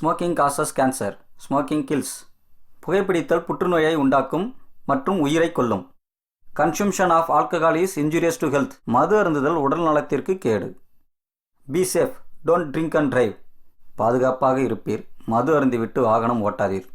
Smoking causes cancer, smoking kills. புகைப்பிடித்தல் புற்றுநோயை உண்டாக்கும் மற்றும் உயிரை கொல்லும். Consumption of alcohol is injurious to health. மது அருந்துதல் உடல் நலத்திற்கு கேடு. Be safe, don't drink and drive. பாதுகாப்பாக இருப்பீர், மது அருந்திவிட்டு வாகனம் ஓட்டாதீர்.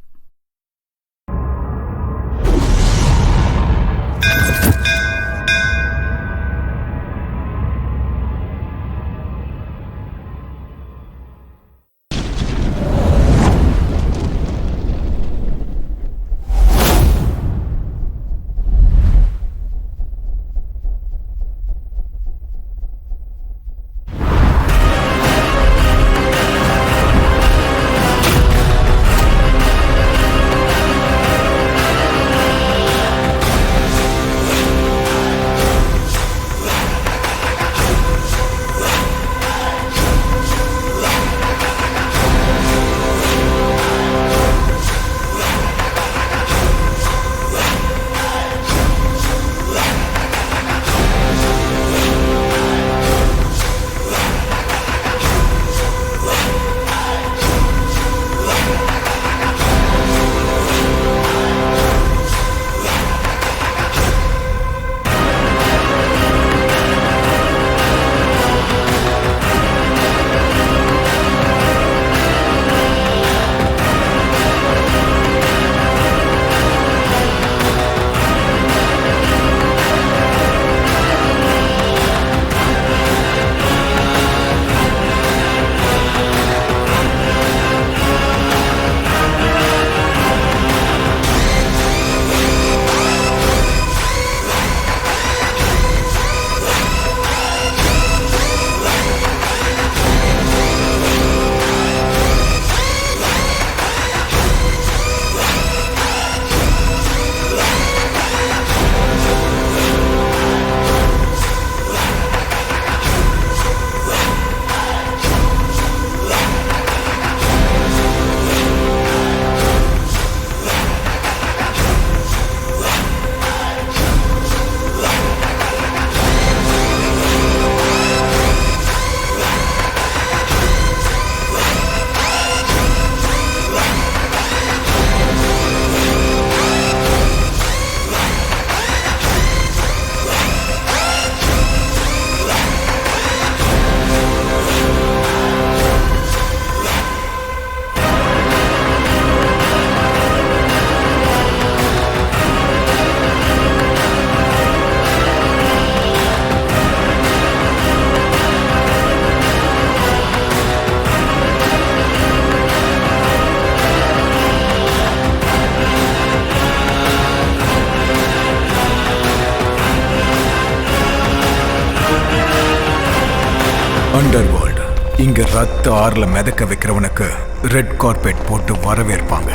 அண்டர்வேர்ல்ட். இங்க ரத்த ஆறுல மிதக்க வைக்கிறவனுக்கு ரெட் கார்பெட் போட்டு வரவேற்பாங்க.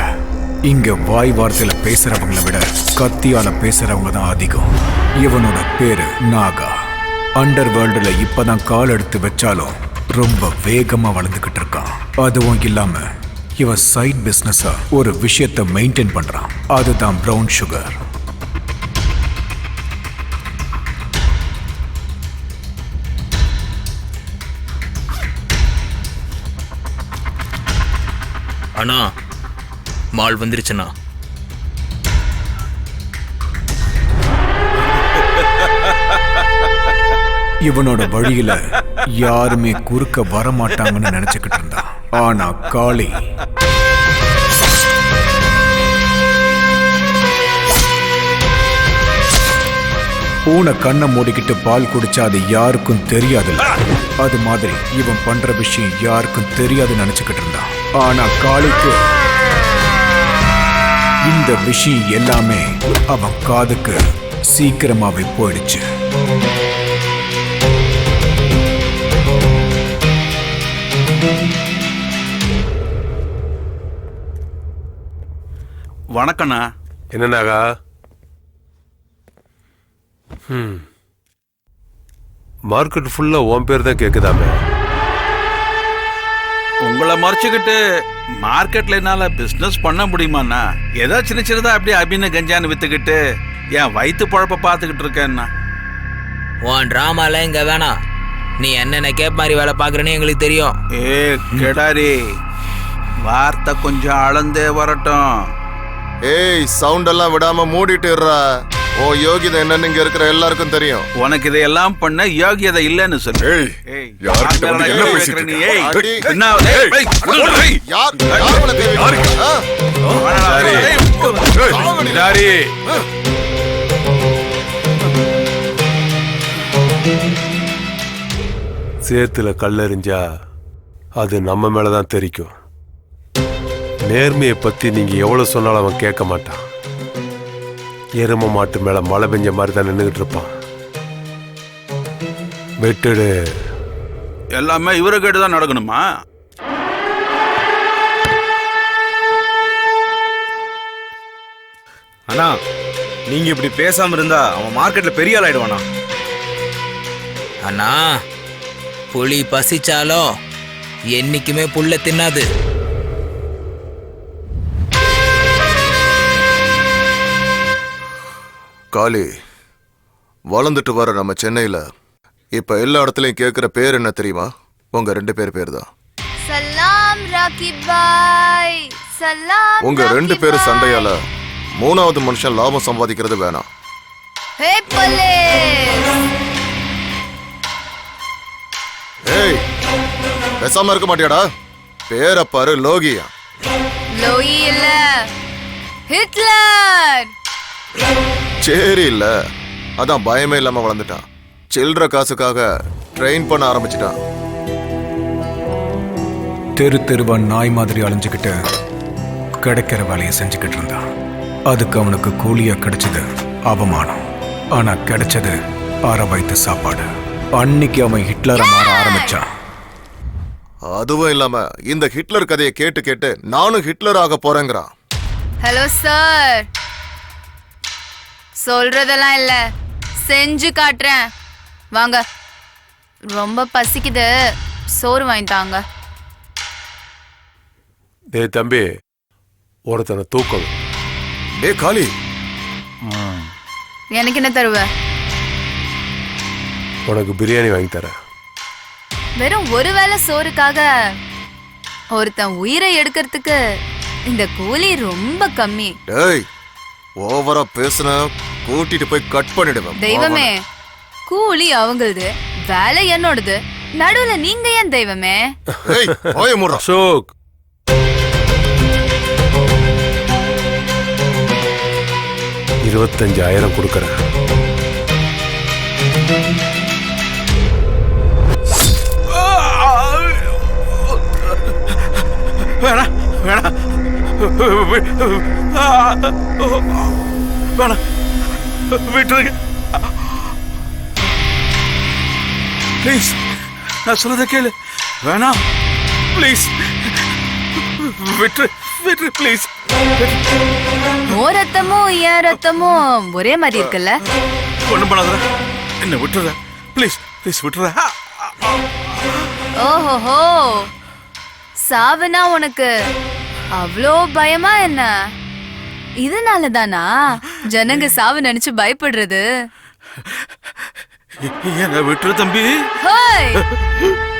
இங்க வாய் வார்த்தையில பேசுறவங்களை விட கத்தியால பேசுறவங்க தான் அதிகம். இவனோட பேரு நாகா. அண்டர்வேர்ல்டுல இப்பதான் கால் எடுத்து வச்சாலும் ரொம்ப வேகமா வளர்ந்துகிட்டு இருக்கான். அதுவும் இல்லாம இவன் சைட் பிசினஸா ஒரு விஷயத்தை மெயின்டைன் பண்றான். அதுதான் பிரவுன் சுகர். அண்ணா, மால் வந்துருச்சுண்ணா. இவனோட வழியில யாருமே குறுக்க வரமாட்டாங்கன்னு நினைச்சுக்கிட்டு இருந்தான். ஆனா காளி பூனை கண்ணை மூடிக்கிட்டு பால் குடிச்சா அது யாருக்கும் தெரியாதுல்ல. அது மாதிரி இவன் பண்ற விஷயம் யாருக்கும் தெரியாதுன்னு நினைச்சுக்கிட்டு இருந்தான். ஆனா காளிக்கு இந்த விஷயம் எல்லாமே அவன் காதுக்கு சீக்கிரமாவே போயிடுச்சு. வணக்கண்ணா. என்னன்னாகா? மார்க்கெட் ஃபுல்லா உன் பேர் தான் கேக்குதாமே. உங்களை மறைச்சுக்கிட்டு மார்க்கெட்ல என்னால பிசினஸ் பண்ண முடியுமாண்ணா? ஏதோ சின்ன சின்னதா அப்படியே அபின கஞ்சான்னு வித்துக்கிட்டு என் வயிற்று பழப்ப பார்த்துக்கிட்டு இருக்கேன்னா. உன் டிராமாலாம் இங்க வேணாம். நீ என்னென்ன கேப் மாதிரி வேலை பார்க்குறேன்னு எங்களுக்கு தெரியும். ஏ கெடாரி, வார்த்தை கொஞ்சம் அளந்தே வரட்டும். ஏய் சவுண்ட் எல்லாம் விடாம மூடிட்டுறா. ஓ யோகிதை என்னன்னு இங்க இருக்கிற எல்லாருக்கும் தெரியும். உனக்கு இதையெல்லாம் பண்ண யோகியதை இல்லைன்னு சொல்லு. ஏய் யார்கிட்ட வந்து என்ன பேசிட்டு நீ? இருக்க? ஏய், அடி. என்ன? ஏய், ஏய், ஏய். யார் உனக்கு தெரியும்? ஆ? இதாரி. சேத்துல கல்லெறிஞ்சா அது நம்ம மேலதான் தெரிக்கும். நேர்மையை பத்தி நீங்க எவ்வளவு சொன்னாலும் அவன் கேட்க மாட்டான். எரும மாட்டு மேல மழை பெஞ்ச மாதிரி தான் நின்றுகிட்டு இருப்பான். வெட்டுடு. எல்லாமே இவரை கேட்டுதான் நடக்கணுமா? அண்ணா நீங்க இப்படி பேசாம இருந்தா அவன் மார்க்கெட்ல பெரிய ஆள் ஆயிடுவானா? அண்ணா புலி பசிச்சாலும் என்னைக்குமே புல்ல தின்னாது. காளி, வளர்ந்துட்டு வர நம்ம சென்னையில இப்ப எல்லா இடத்துலயும் கேட்கிற பேர் என்ன தெரியுமா? உங்க 2 பேர் தான். சலாம் ராகிப் பாய், சலாம். உங்க 2 பேரும் சண்டையால 3வது மனுஷன் லாபம் சம்பாதிக்கிறது வேணாம். ஹே போலீஸ். ஏய் பேசாம இருக்க மாட்டியாடா? பேரை பாரு, லோகியா. லோயி இல்ல, ஹிட்லர். சரி இல்ல, அதான் பயமே இல்லாம வளர்ந்துட்டான். சில்லற காசுக்காக ட்ரெயின் பண்ண ஆரம்பிச்சிட்டான். தெரு தெருவா நாய் மாதிரி அலைஞ்சுக்கிட்டு கிடைக்கிற வேலையை செஞ்சுக்கிட்டு இருந்தான். அதுக்கு அவனுக்கு கூலியா கிடைச்சது அவமானம். ஆனா கிடைச்சது அரை வயித்து சாப்பாடு. அன்னைக்கு அவன் ஹிட்லரை மாற ஆரம்பிச்சான். அதுவும் இல்லாம இந்த ஹிட்லர் கதையை கேட்டு கேட்டு நானும் ஹிட்லர் ஆக போறேங்கிறான். ஹலோ சார், சொல்றதெல்லாம் இல்ல, செஞ்சு காட்டுறேன். வாங்க, ரொம்ப பசிக்குது, சோறு வாங்கிட்டாங்க. டேய் தம்பி, ஒருத்தனை தூக்கணும். டேய் காளி, எனக்கு என்ன தருவ? உனக்கு பிரியாணி வாங்கி தரேன். வெறும் ஒரு வேளை சோறுக்காக ஒருத்தன் உயிரை எடுக்கிறதுக்கு இந்த கூலி ரொம்ப கம்மி. டேய் ஓவரா பேசுன கூட்டிட்டு போய் கட் பண்ணிடுவேன். தெய்வமே, கூலி அவங்களது, வேலை என்னோடது, நடுவுல நீங்க ஏன் தெய்வமே? ஏய் ஓய முறா. அசோக், $25,000 கொடுக்கறேன். வேணாம் வேணாம் வேணாம், விட்டுருங்க ப்ளீஸ். நான் சொல்றத கேளு. வேணாம் ப்ளீஸ், விட்டுரு விட்டுரு ப்ளீஸ். ஓ ரத்தமும் என் ரத்தமும் ஒரே மாதிரி இருக்குல்ல? ஒண்ணும் பண்ணாத, என்ன விட்டுற ப்ளீஸ் ப்ளீஸ் விட்டுற. ஓஹோஹோ, சாவுனா உனக்கு அவ்வளோ பயமா என்ன? இதனால தானா ஜனங்க சாவு நினைச்சு பயப்படுறது? என்ன விட்டுரு தம்பி. ஹோய்,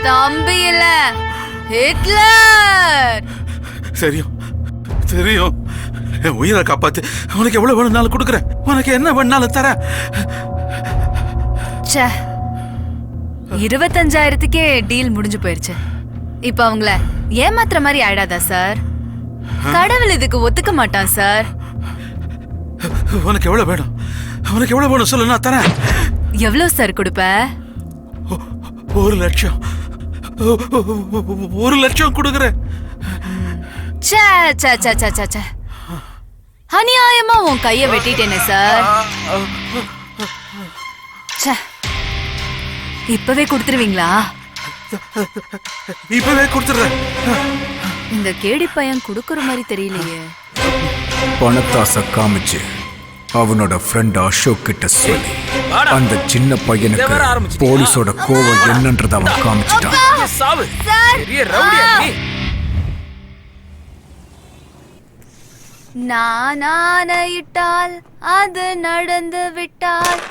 தம்பி இல்ல, ஹிட்லர். தெரியும் தெரியும், என் உயிரை காப்பாத்து. உனக்கு எவ்வளவு வேணும்னாலும் கொடுக்குறேன், உனக்கு என்ன வேணும்னாலும் தரேன். ச்சே, 25,000க்கே டீல் முடிஞ்சு போயிருச்சு. இப்ப அவங்கள ஏமாத்துற மாதிரி ஆயிடாதா சார்? கடவுள் இதுக்கு ஒத்துக்க மாட்டான் சார். உனக்கு எவ்வளவு வேணும், உனக்கு எவ்வளவு வேணும் சொல்லு, நான் தரேன். எவ்வளவு சார் கொடுப்ப? 1 லட்சம். 1 லட்சம் கொடுக்குறேன். ச்சே ச்சே ச்சே ச்சே ச்சே ச்சே, அநியாயமா உன் கைய வெட்டிட்டேனே சார். ச்சே, இப்பவே கொடுத்துருவீங்களா? இப்பவே கொடுத்துடுறேன். இந்த கேடி பையன் கொடுக்கற மாதிரி தெரியலையே. பணத்தாசை காமிச்சு அவனோட ஃப்ரெண்ட் அசோக் கிட்ட சொல்லி அந்த சின்ன பையனுக்கு போலீஸோட கோவம் என்னன்றத அவன் காமிச்சிட்டான். சாவு சார், பெரிய ரவுடியா நீ? நான் ஆணையிட்டால் அது நடந்து விட்டால்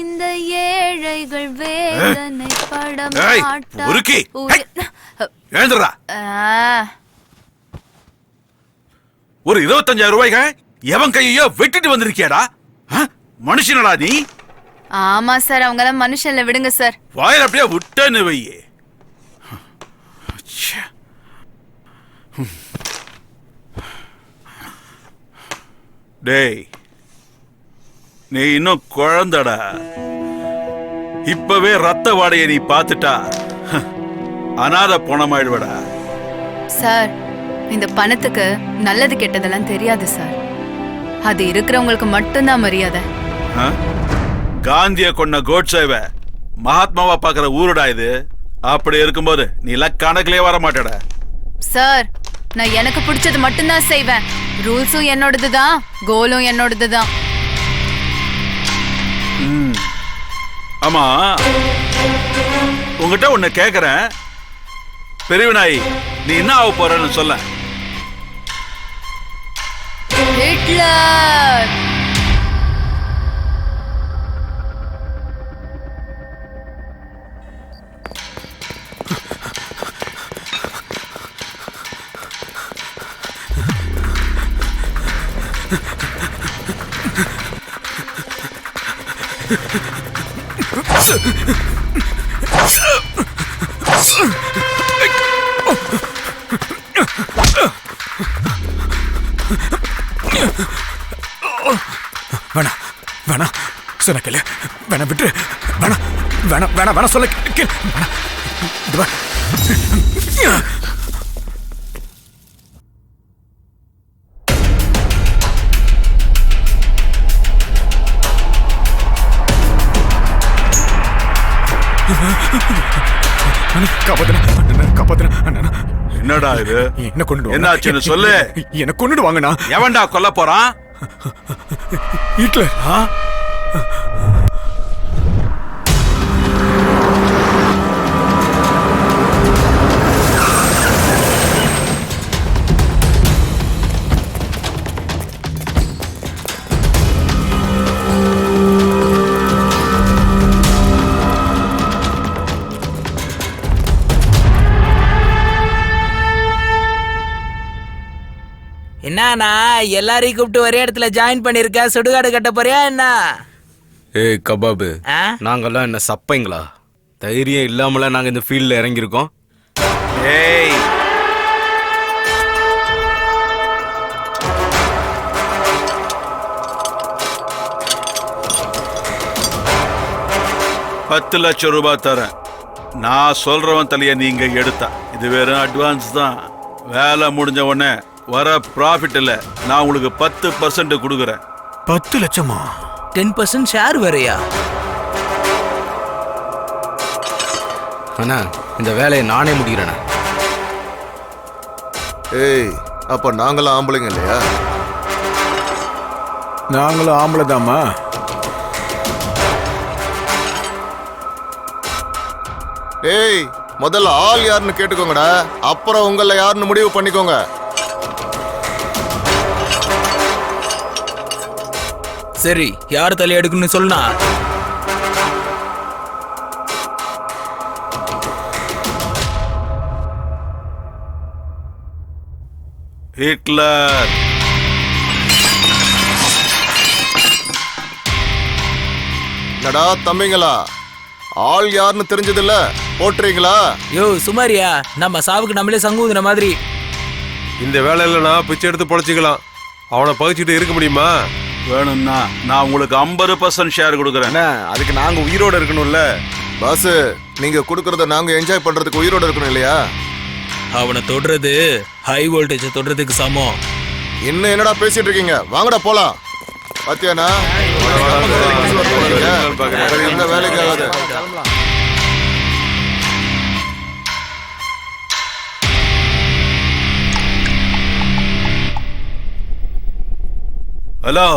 இந்த ஏழைகள் வேதனை பட ஏய், மாட்டார். உருக்கி. உயிர். எழுந்துடா. ஆ, ஒரு 25,000 ரூபாய்க்கு எவன் கையோ வெட்டிட்டு வந்திருக்கியாடா? மனுஷனடா நீ? ஆமா சார், அவங்கெல்லாம் மனுஷன்ல, விடுங்க சார். வாயில அப்படியே விட்டேன்னு வையே. டேய், நீ இன்னும் குழந்தடா. இப்பவே ரத்த வாடையை நீ பார்த்துட்டா அனாதை பணமாயிடுவடா. சார், இந்த பணத்துக்கு நல்லது கெட்டதெல்லாம் தெரியாது சார். அது இருக்கிறவங்களுக்கு மட்டும்தான் மரியாதை. காந்திய கொண்ட கோட்சேவ மகாத்மாவா பாக்குற ஊருடா இது. அப்படி இருக்கும்போது நீ கணக்கிலே வர மாட்டடா. சார், நான் எனக்கு பிடிச்சது மட்டும்தான் செய்வேன். ரூல்ஸும் என்னோடதுதான், கோலும் என்னோடதுதான். ஆமா, உங்ககிட்ட ஒண்ணு கேக்குறேன். பெரியவனாய், நீ என்ன ஆக போறன்னு சொல்ல. ஹிட்லர். வேணா வேணா சொன்ன கேளு. வேணா விட்டு. வேணா வேணா வேணா வேணா சொல்ல கேளு. என்னடா இது? என்ன கொண்டு என்னாச்சுன்னு சொல்லு. என்ன கொண்டுடு வாங்கண்ணா. எவன்டா கொல்ல போறான்? ஹிட்லர். என்னண்ணா எல்லாரையும் கூப்பிட்டு ஒரே இடத்துல ஜாயின் பண்ணிருக்க? சுடுகாடு கட்ட போறியா என்ன? ஏய் கபாபு, ஆ? நாங்கெல்லாம் என்ன சப்பைங்களா? தைரியம் இல்லாமல நாங்க இந்த ஃபீல்ட்ல இறங்கியிருக்கோம். ஏய், $10 லட்சம் தரேன். நான் சொல்றவன் தலைய நீங்க எடுத்தா. இது வெறும் அட்வான்ஸ் தான். வேலை முடிஞ்ச உடனே வர ப்ராஃபிட் இல்ல, நான் உங்களுக்கு 10% கொடுக்குறேன். 10 லட்சமா? 10% ஷேர் வரையா? அண்ணா, இந்த வேலையை நானே முடிக்கிறேண்ணா. ஏய், அப்ப நாங்களாம் ஆம்பளைங்க இல்லையா? நாங்களும் ஆம்பளை தாமா. ஏய், முதல்ல ஆள் யாருன்னு கேட்டுக்கோங்கடா. அப்புறம் உங்கள யாருன்னு முடிவு பண்ணிக்கோங்க. சரி, யார் தலை எடுக்கணும்னு சொல்லுனா? ஹிட்லர். நடா தம்பிங்களா, ஆள் யாருன்னு தெரிஞ்சதில்ல, போட்டுறீங்களா? யோ சுமாரியா, நம்ம சாவுக்கு நம்மளே சங்குதுன மாதிரி. இந்த வேலையில நான் பிச்சை எடுத்து பொழைச்சிக்கலாம். அவனை பகிச்சுட்டு இருக்க முடியுமா? வேணும்னா நான் உங்களுக்கு 50% ஷேர் கொடுக்குறேன். அதுக்கு நாங்க உயிரோட இருக்கணும்ல. பாஸ், நீங்க கொடுக்கறத நாங்க என்ஜாய் பண்றதுக்கு உயிரோட இருக்கணும் இல்லையா? அவனை தொடுறது ஹை வோல்டேஜ் தொடுறதுக்கு சமம். இன்னும் என்னடா பேசிட்டு இருக்கீங்க? வாங்கடா போலாம். பாத்தியானா எந்த வேலைக்கு ஆகாது. ஹலோ,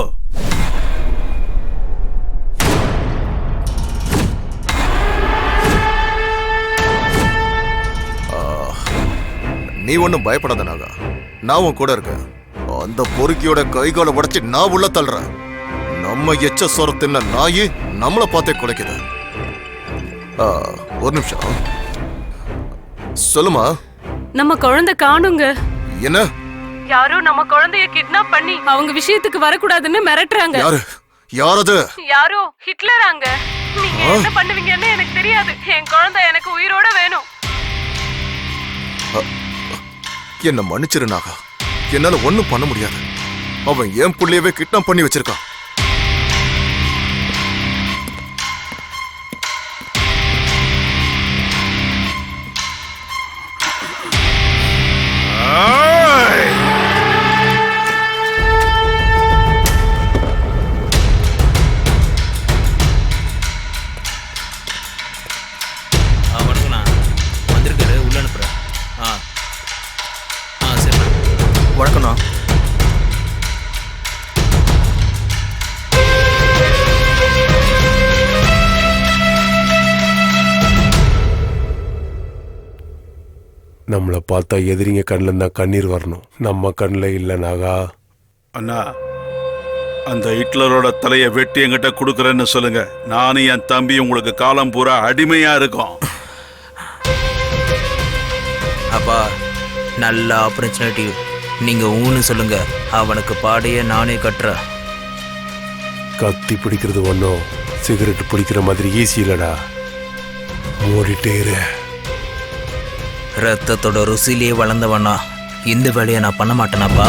நீ ஒன்னும் பயப்படாத நாகா, நான் உன் கூட இருக்கேன். அந்த பொறுக்கியோட கைகால உடைச்சு நான் உள்ள தள்ளுறேன். நம்ம எச்ச சொரத்தின்ன நாயி நம்மளை பார்த்தே குலைக்குது. ஒரு நிமிஷம் சொல்லுமா. நம்ம குழந்தை காணுங்க. என்ன யாரோ நம்ம குழந்தைய கிட்னாப் பண்ணி அவங்க விஷயத்துக்கு வரக்கூடாதுன்னு மிரட்டுறாங்க. யாரது? யாரோ ஹிட்லராங்க. நீங்க என்ன பண்ணுவீங்கன்னு எனக்கு தெரியாது. என் குழந்தை எனக்கு உயிரோட வேணும். என்ன மன்னிச்சிரு நாகா, என்னால ஒண்ணும் பண்ண முடியாது. அவன் என் புள்ளையவே கிட்னாப் பண்ணி வச்சிருக்கான். வணக்கம்ண்ணா. நம்மளை பார்த்தா எதிரிங்க கண்ணில் இருந்தா கண்ணீர் வரணும், நம்ம கண்ணில் இல்லை நாகா. அண்ணா, அந்த ஹிட்லரோட தலையை வெட்டி என்கிட்ட கொடுக்குறேன்னு சொல்லுங்க. நானும் என் தம்பி உங்களுக்கு காலம் பூரா அடிமையா இருக்கோம். அப்பா, நல்ல ஆப்பர்ச்சுனிட்டி. நீங்க ஊன்னு சொல்லுங்க, அவனுக்கு பாடைய நானே கட்டுறேன். கத்தி பிடிக்கிறது ஒன்றும் சிகரெட் பிடிக்கிற மாதிரி ஈஸி இல்லடா. மூடிட்டே இரு. ரத்தத்தோட ருசிலேயே வளர்ந்தவனா இந்த வேலையை நான் பண்ண மாட்டேனாப்பா.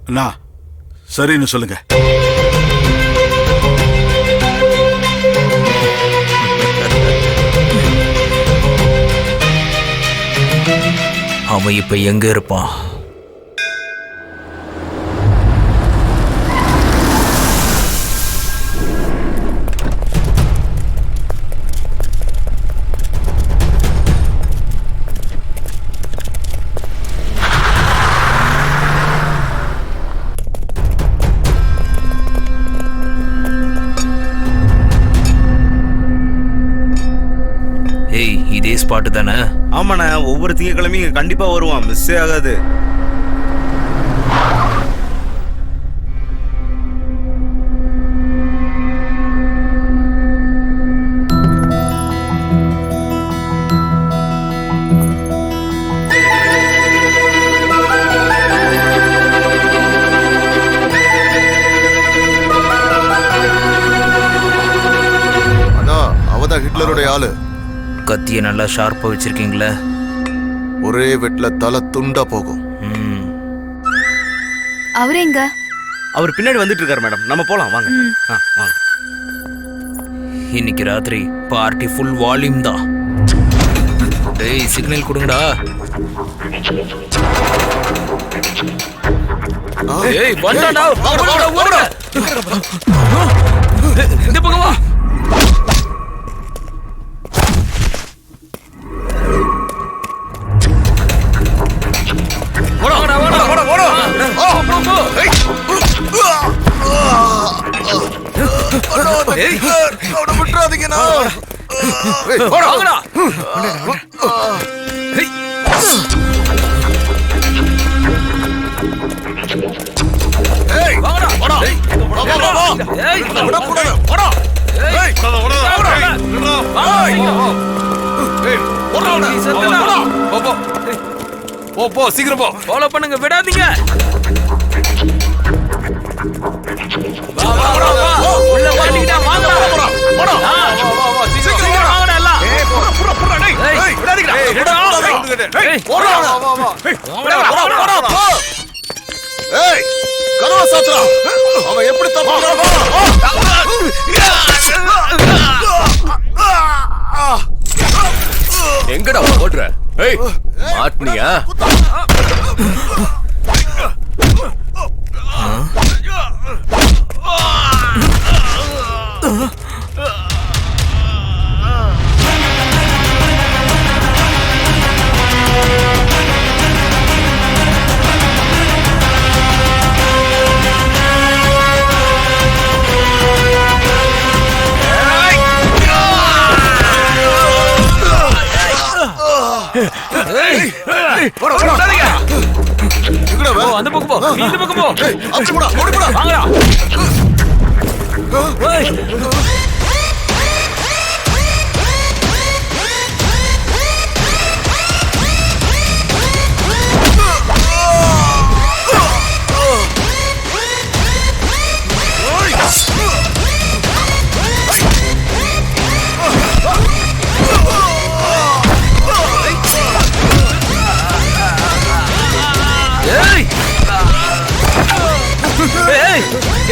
அண்ணா, சரின்னு சொல்லுங்க. அவன் இப்ப எங்க இருப்பான்? இதே ஸ்பாட்டு தானே? ஆமாண்ணா, ஒவ்வொரு திங்கக்கிழமையும் கண்டிப்பா வருவான், மிஸ்ஸே ஆகாது. அண்ணா, அவதான் ஹிட்லருடைய ஆளு. கத்திய நல்லா ஷார்ப்பா வச்சிருக்கீங்களே. ஒரே வெட்ல தலை துண்டா போகும். அவரு எங்க? அவர் பின்னாடி வந்துட்டு இருக்காரு மேடம். நம்ம போலாம் வாங்க. வாங்க. இன்னைக்கு ராத்திரி பார்ட்டி ஃபுல் வால்யூம் தான். டேய், சிக்னல் கொடுங்கடா. ஏய், வந்தாடா. ஓடுடா. இந்த பக்கம் வா. சீக்கிரம் போ. ஃபாலோ பண்ணுங்க, விடாதீங்க. உள்ள மாட்டிக்கிட்டா வாங்கடா. சீக்கிரம் வாங்கடா எல்லாம். கதவை சாத்துறா. அவன் எப்படி எங்கடா ஓடுற? ஏய், மாட்னியா? அந்த பக்கம் போ, நீ இந்த பக்கம் போ. அப்படி போடா, ஓடி போடா. வாங்கடா.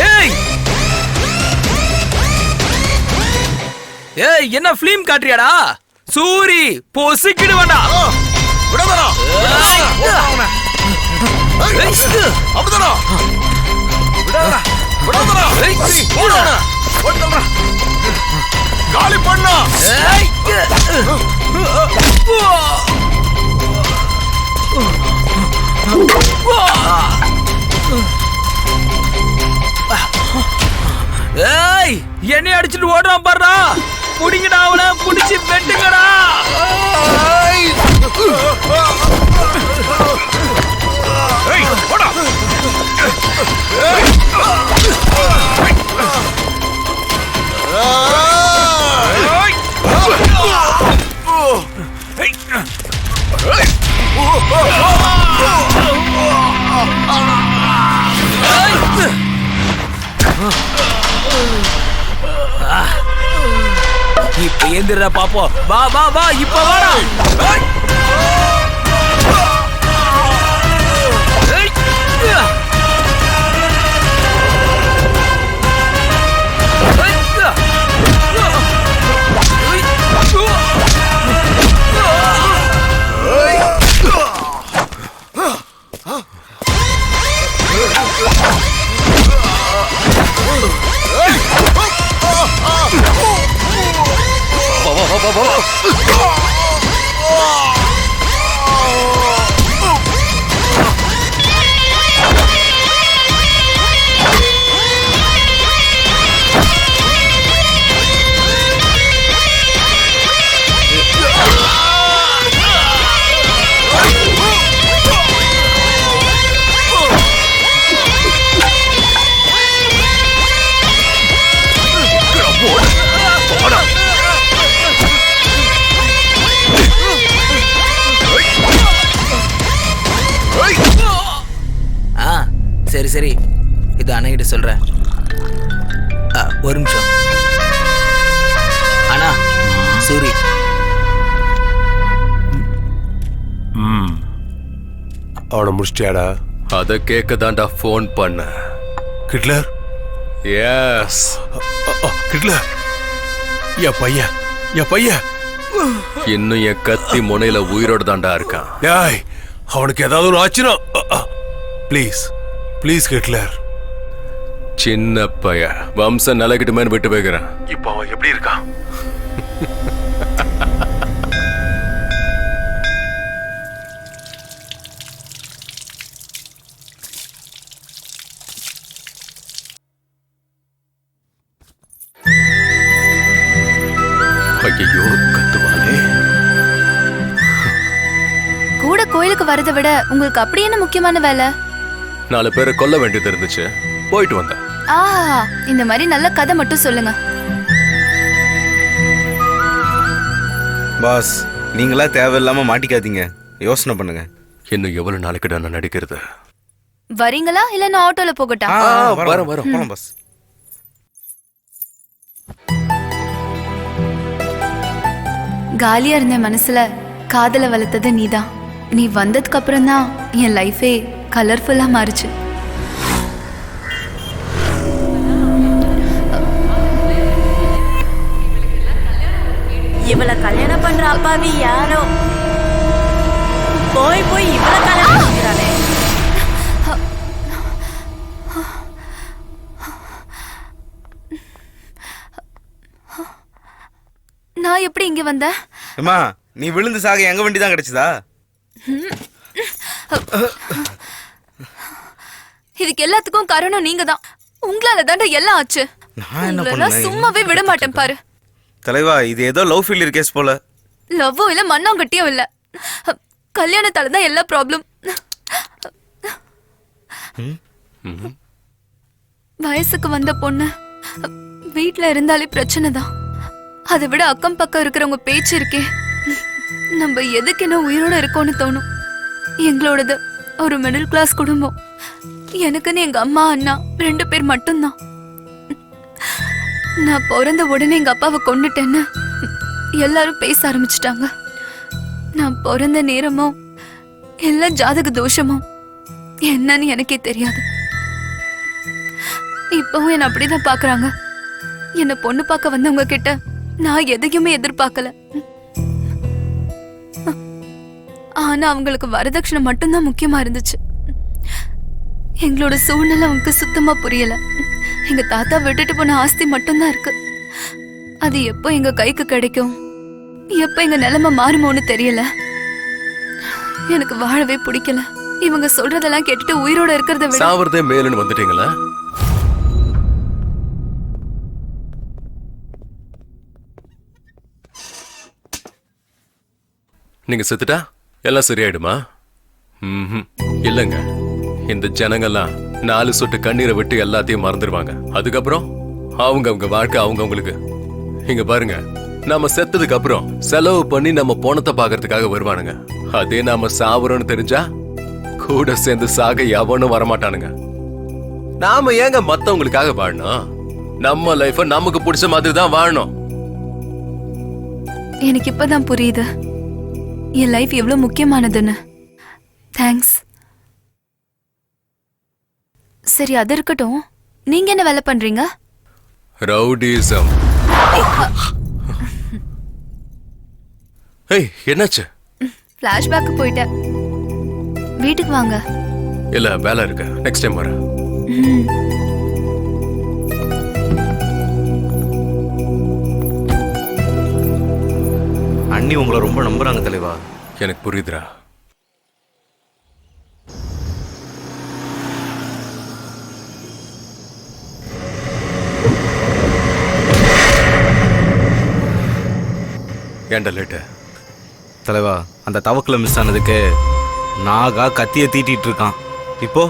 ஏய். ஏய், என்ன ஃபிலிம் காட்டுறியாடா? சூரி பொசிக்கிடு வேண்டாம். விடாதடா. அப்படிதானா? விடாதடா. விடாதடா. போடா. ஓட்டறா. காலி பண்ணா. ஏய். ஏய், என்னை அடிச்சிட்டு ஓடுறான் பாருடா. புடிங்கடா அவனை, புடிச்சு வெட்டுங்கடா. ஏய், போடா. இப்ப எந்திரா பாப்போம். வா வா வா, இப்ப வாடா. சரி சரி, இது அண்ணகிட்ட சொல்றேன். ஒரு நிமிஷம் அண்ணா. சூரி, அவனை முடிச்சிட்டியாடா? அத கேட்க தான்டா ஃபோன் பண்ண. கிட்லர்? எஸ். கிட்லர், என் பையன் இன்னும் என் கத்தி முனையில உயிரோடு தான்டா இருக்கான். டேய், அவனுக்கு ஏதாவது ஒரு ஆச்சுனா ப்ளீஸ் கிட்லர். சின்ன பைய வம்சம் நிலக்கிட்டுமே விட்டு போய்க்கிறேன். இப்போ அவன் எப்படி இருக்கான்? ஐயோ, கத்துவானே. கூட கோயிலுக்கு வரதை விட உங்களுக்கு அப்படி என்ன முக்கியமான வேலை? 4 பேரை கொல்ல வேண்டியது இருந்துச்சு, போயிட்டு வந்தேன். இந்த மாதிரி நல்ல கதை மட்டும் சொல்லுங்க. பாஸ், நீங்களா தேவையில்லாம மாட்டிக்காதீங்க, யோசனை பண்ணுங்க. இன்னும் எவ்வளவு நாளைக்கு நான் நடிக்கிறது? வரீங்களா இல்ல நான் ஆட்டோல போகட்டா? வரோம் போலாம் பாஸ். காலியா இருந்த மனசுல காதல வளர்த்தது நீதான். நீ வந்ததுக்கு அப்புறம் தான் என் லைஃபே கலர்ஃபுல்லா மாறுச்சு. இவளை கல்யாணம் பண்ற அப்பாவி யாரோ போய் இவளை கல்யாணம் பண்ணிக்கிறானே. நான் எப்படி இங்க வந்த? அம்மா, நீ விழுந்து சாக எங்க வண்டி தான் கிடைச்சதா? இதுக்கு எல்லாத்துக்கும் காரணம் நீங்க தான். உங்களால தாண்டா எல்லாம் ஆச்சு. நான் என்ன பண்ணேன்? சும்மாவே விட மாட்டேன் பாரு. தலைவா, இது ஏதோ லவ் ஃபெயிலியர் கேஸ் போல. லவ்வோ இல்ல மண்ணாங்கட்டியும் இல்ல, கல்யாணத்தால தான் எல்லா ப்ராப்ளம். வயசுக்கு வந்த பொண்ணு வீட்ல இருந்தாலே பிரச்சனை தான். அதை விட அக்கம் பக்கம் இருக்கிறவங்க பேச்சு இருக்கே, நம்ம எதுக்கு என்ன உயிரோட இருக்கோம்னு தோணும். எங்களோடது ஒரு மிடில் கிளாஸ் குடும்பம். எனக்குன்னு எங்க அம்மா அண்ணா 2 பேர் மட்டும்தான். நான் பிறந்த உடனே எங்க அப்பாவை கொன்னுட்டேன்னு எல்லாரும் பேச ஆரம்பிச்சிட்டாங்க. நான் பிறந்த நேரமோ எல்லாம் ஜாதக தோஷமோ என்னன்னு எனக்கே தெரியாது. இப்பவும் என்ன அப்படிதான் பாக்குறாங்க. என்ன பொண்ணு பார்க்க வந்தவங்க கிட்ட நான் எதையுமே எதிர்பார்க்கல. ஆனா அவங்களுக்கு வரதட்சணை மட்டும்தான் முக்கியமா இருந்துச்சு. எங்களோட சூழ்நிலை அவங்களுக்கு சுத்தமா புரியல. எங்க தாத்தா விட்டுட்டு போன ஆஸ்தி மட்டும்தான் இருக்கு. அது எப்போ எங்க கைக்கு கிடைக்கும், எப்ப எங்க நிலைமை மாறுமோன்னு தெரியல. எனக்கு வாழவே பிடிக்கல. இவங்க சொல்றதெல்லாம் கேட்டுட்டு உயிரோட இருக்கிறத விட சாவறதே மேலுன்னு வந்துட்டீங்களா? நீங்க செத்துட்டா எல்லாம் சரியாயிடுமா? இல்லங்க, இந்த ஜனங்கள்லாம் 4 சொட்டு கண்ணீரை விட்டு எல்லாத்தையும் மறந்துடுவாங்க. அதுக்கப்புறம் அவங்க வாழ்க்கை அவங்களுக்கு. இங்க பாருங்க, நாம செத்ததுக்கு அப்புறம் செலவு பண்ணி நம்ம போனத்தை பாக்குறதுக்காக வருவானுங்க. அதே நாம சாவுறோம்னு தெரிஞ்சா கூட சேர்ந்து சாக எவனும் வரமாட்டானுங்க. நாம ஏங்க மத்தவங்களுக்காக வாழணும்? நம்ம லைஃப நமக்கு பிடிச்ச மாதிரி தான் வாழணும். எனக்கு இப்பதான் புரியுது என் லைஃப் எவ்வளவு முக்கியமானதுன்னு. தேங்க்ஸ். சரி, அது இருக்கட்டும். நீங்க என்ன வேலை பண்றீங்க? ரவுடிசம். ஏய், என்னாச்சு? ஃபிளாஷ்பேக் போயிட்டேன். வீட்டுக்கு வாங்க. இல்ல, வேலை இருக்கு. நெக்ஸ்ட் டைம் வரேன். அண்ணி உங்களை ரொம்ப நம்புறாங்க தலைவா. எனக்கு புரியுதுடா. ஏன்டா லேட்டு? தலைவா, அந்த தவக்கில் மிஸ் ஆனதுக்கு நாகா கத்தியை தீட்டிட்டு இருக்கான். இப்போ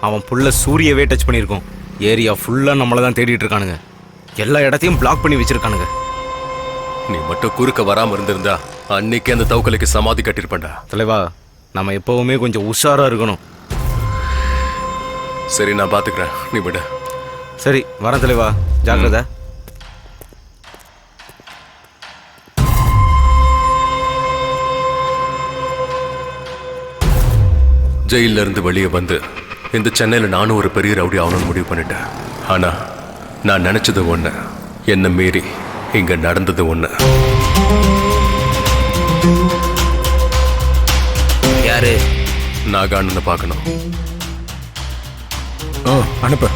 அவன் புள்ள சூரியவே டச் பண்ணியிருக்கோம். ஏரியா ஃபுல்லாக நம்மளை தான் தேடிட்டு இருக்கானுங்க. எல்லா இடத்தையும் பிளாக் பண்ணி வச்சிருக்கானுங்க. நீ மட்டும் குறுக்க வராம இருந்திருந்தா அன்னைக்கு அந்த தவக்கலைக்கு சமாதி கட்டிருப்பேன்டா. தலைவா, நம்ம எப்பவுமே கொஞ்சம் உஷாரா இருக்கணும். சரி, நான் பாத்துக்கிறேன், நீ விட. சரி, வரேன் தலைவா. ஜாக்கிரதை. ஜெயில இருந்து வெளியே வந்து இந்த சென்னையில நானும் ஒரு பெரிய ரவுடி ஆகணும்னு முடிவு பண்ணிட்டேன். ஆனா நான் நினைச்சது ஒண்ணு, என்ன மீறி இங்க நடந்தது ஒண்ணு. யாரு? நாகான்னு பார்க்கணும். அனுப்பு.